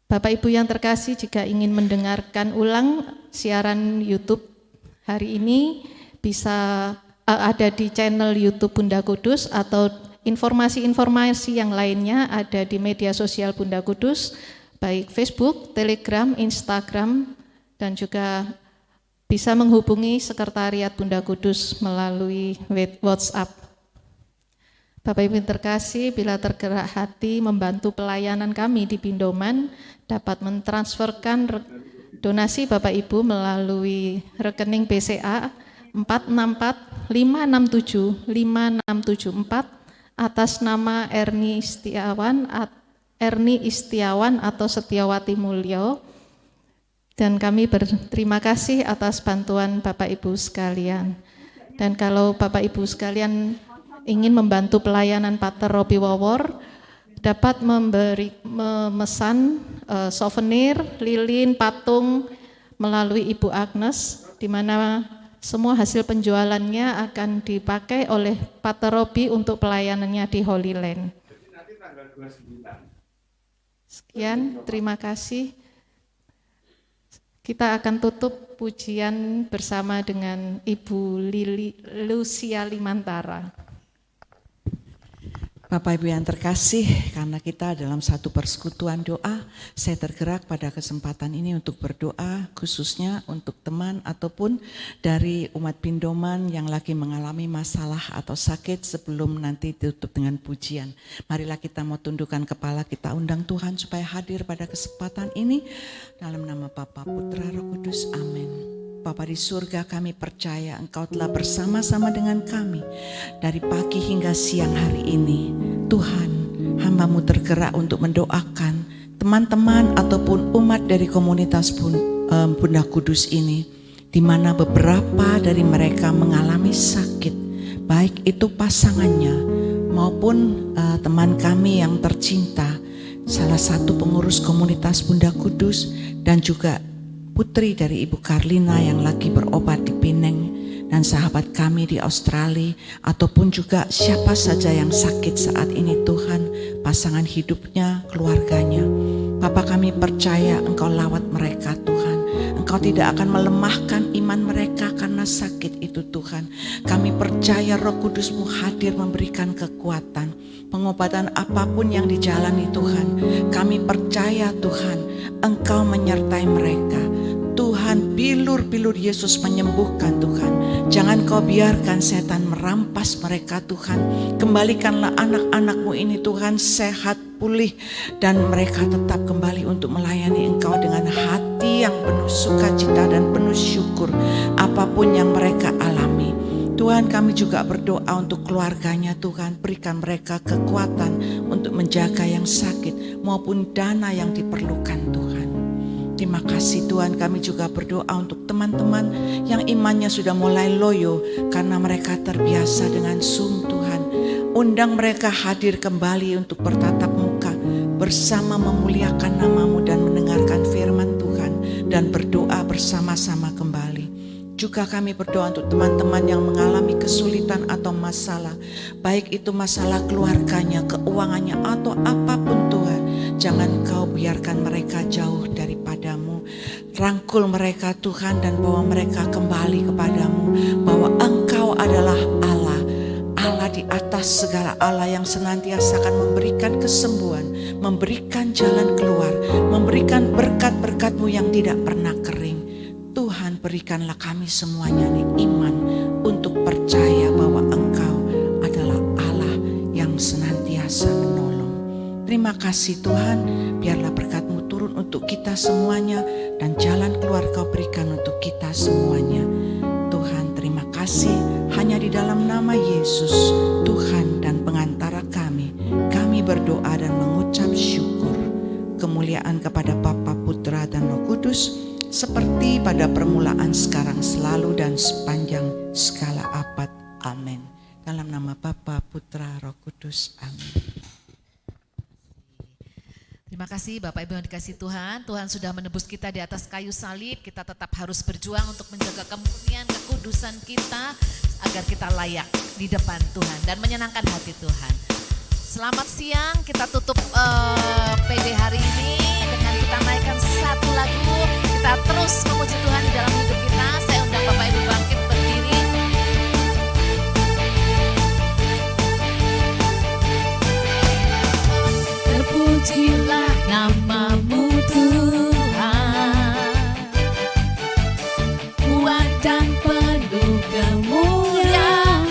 Bapak Ibu yang terkasih, jika ingin mendengarkan ulang siaran YouTube hari ini, bisa ada di channel YouTube Bunda Kudus atau informasi-informasi yang lainnya ada di media sosial Bunda Kudus, baik Facebook, Telegram, Instagram, dan juga bisa menghubungi Sekretariat Bunda Kudus melalui WhatsApp. Bapak Ibu yang terkasih, bila tergerak hati membantu pelayanan kami di Pindoman, dapat mentransferkan donasi Bapak Ibu melalui rekening BCA 46456756774 atas nama Erni Istiawan atau Setiawati Mulyo. Dan kami berterima kasih atas bantuan Bapak Ibu sekalian. Dan kalau Bapak Ibu sekalian ingin membantu pelayanan Pater Robi Wawor, dapat memesan souvenir, lilin, patung melalui Ibu Agnes, di mana semua hasil penjualannya akan dipakai oleh Pater Robi untuk pelayanannya di Holy Land. Sekian, terima kasih. Kita akan tutup pujian bersama dengan Ibu Lucia Limantara. Bapak Ibu yang terkasih, karena kita dalam satu persekutuan doa, saya tergerak pada kesempatan ini untuk berdoa khususnya untuk teman ataupun dari umat Pindoman yang lagi mengalami masalah atau sakit sebelum nanti ditutup dengan pujian. Marilah kita mau tundukkan kepala, kita undang Tuhan supaya hadir pada kesempatan ini dalam nama Bapa, Putra, Roh Kudus. Amin. Bapa di surga, kami percaya Engkau telah bersama-sama dengan kami dari pagi hingga siang hari ini. Tuhan, hamba-Mu tergerak untuk mendoakan teman-teman ataupun umat dari komunitas Bunda Kudus ini, di mana beberapa dari mereka mengalami sakit, baik itu pasangannya maupun teman kami yang tercinta, salah satu pengurus komunitas Bunda Kudus, dan juga putri dari Ibu Karlina yang lagi berobat di Pineng, dan sahabat kami di Australia, ataupun juga siapa saja yang sakit saat ini Tuhan, pasangan hidupnya, keluarganya. Bapa, kami percaya Engkau lawat mereka Tuhan. Engkau tidak akan melemahkan iman mereka karena sakit itu Tuhan. Kami percaya Roh Kudus-Mu hadir memberikan kekuatan, pengobatan apapun yang dijalani Tuhan. Kami percaya Tuhan, Engkau menyertai mereka. Tuhan, bilur-bilur Yesus menyembuhkan Tuhan. Jangan Kau biarkan setan merampas mereka Tuhan. Kembalikanlah anak-anak-Mu ini Tuhan sehat, pulih, dan mereka tetap kembali untuk melayani Engkau dengan hati yang penuh sukacita dan penuh syukur apapun yang mereka alami. Tuhan, kami juga berdoa untuk keluarganya Tuhan, berikan mereka kekuatan untuk menjaga yang sakit maupun dana yang diperlukan Tuhan. Terima kasih Tuhan, kami juga berdoa untuk teman-teman yang imannya sudah mulai loyo karena mereka terbiasa dengan Zoom Tuhan. Undang mereka hadir kembali untuk bertatap muka bersama memuliakan nama-Mu dan mendengarkan firman Tuhan dan berdoa bersama-sama kembali. Juga kami berdoa untuk teman-teman yang mengalami kesulitan atau masalah, baik itu masalah keluarganya, keuangannya, atau apapun Tuhan. Jangan Kau biarkan mereka jauh daripada-Mu. Rangkul mereka Tuhan dan bawa mereka kembali kepada-Mu, bahwa Engkau adalah Allah, Allah di atas segala Allah yang senantiasa akan memberikan kesembuhan, memberikan jalan keluar, memberikan berkat-berkat-Mu yang tidak pernah kering. Tuhan, berikanlah kami semuanya nih iman untuk percaya bahwa Engkau adalah Allah yang senantiasa menolong. Terima kasih Tuhan, biarlah berkat-Mu turun untuk kita semuanya dan jalan keluar Kau berikan untuk kita semuanya. Tuhan, terima kasih, hanya di dalam nama Yesus, Tuhan dan pengantara kami berdoa dan mengucap syukur. Kemuliaan kepada Bapa, Putra, dan Roh Kudus, seperti pada permulaan, sekarang, selalu, dan sepanjang segala abad. Amin. Dalam nama Bapa, Putra, Roh Kudus. Amin. Terima kasih Bapak Ibu yang dikasihi Tuhan. Tuhan sudah menebus kita di atas kayu salib. Kita tetap harus berjuang untuk menjaga kemurnian, kekudusan kita, agar kita layak di depan Tuhan dan menyenangkan hati Tuhan. Selamat siang, kita tutup PD hari ini dengan kita naikkan satu lagu. Kita terus memuji Tuhan di dalam hidup kita. Saya undang Bapak Ibu bangkit berdiri. Terpujilah nama-Mu Tuhan, kuat dan penuh kemuliaan.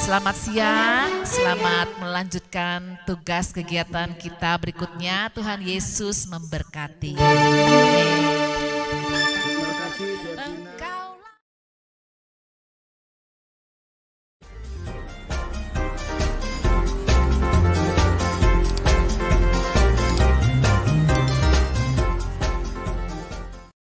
Selamat siang, selamat melanjutkan tugas kegiatan kita berikutnya. Tuhan Yesus memberkati. Amin.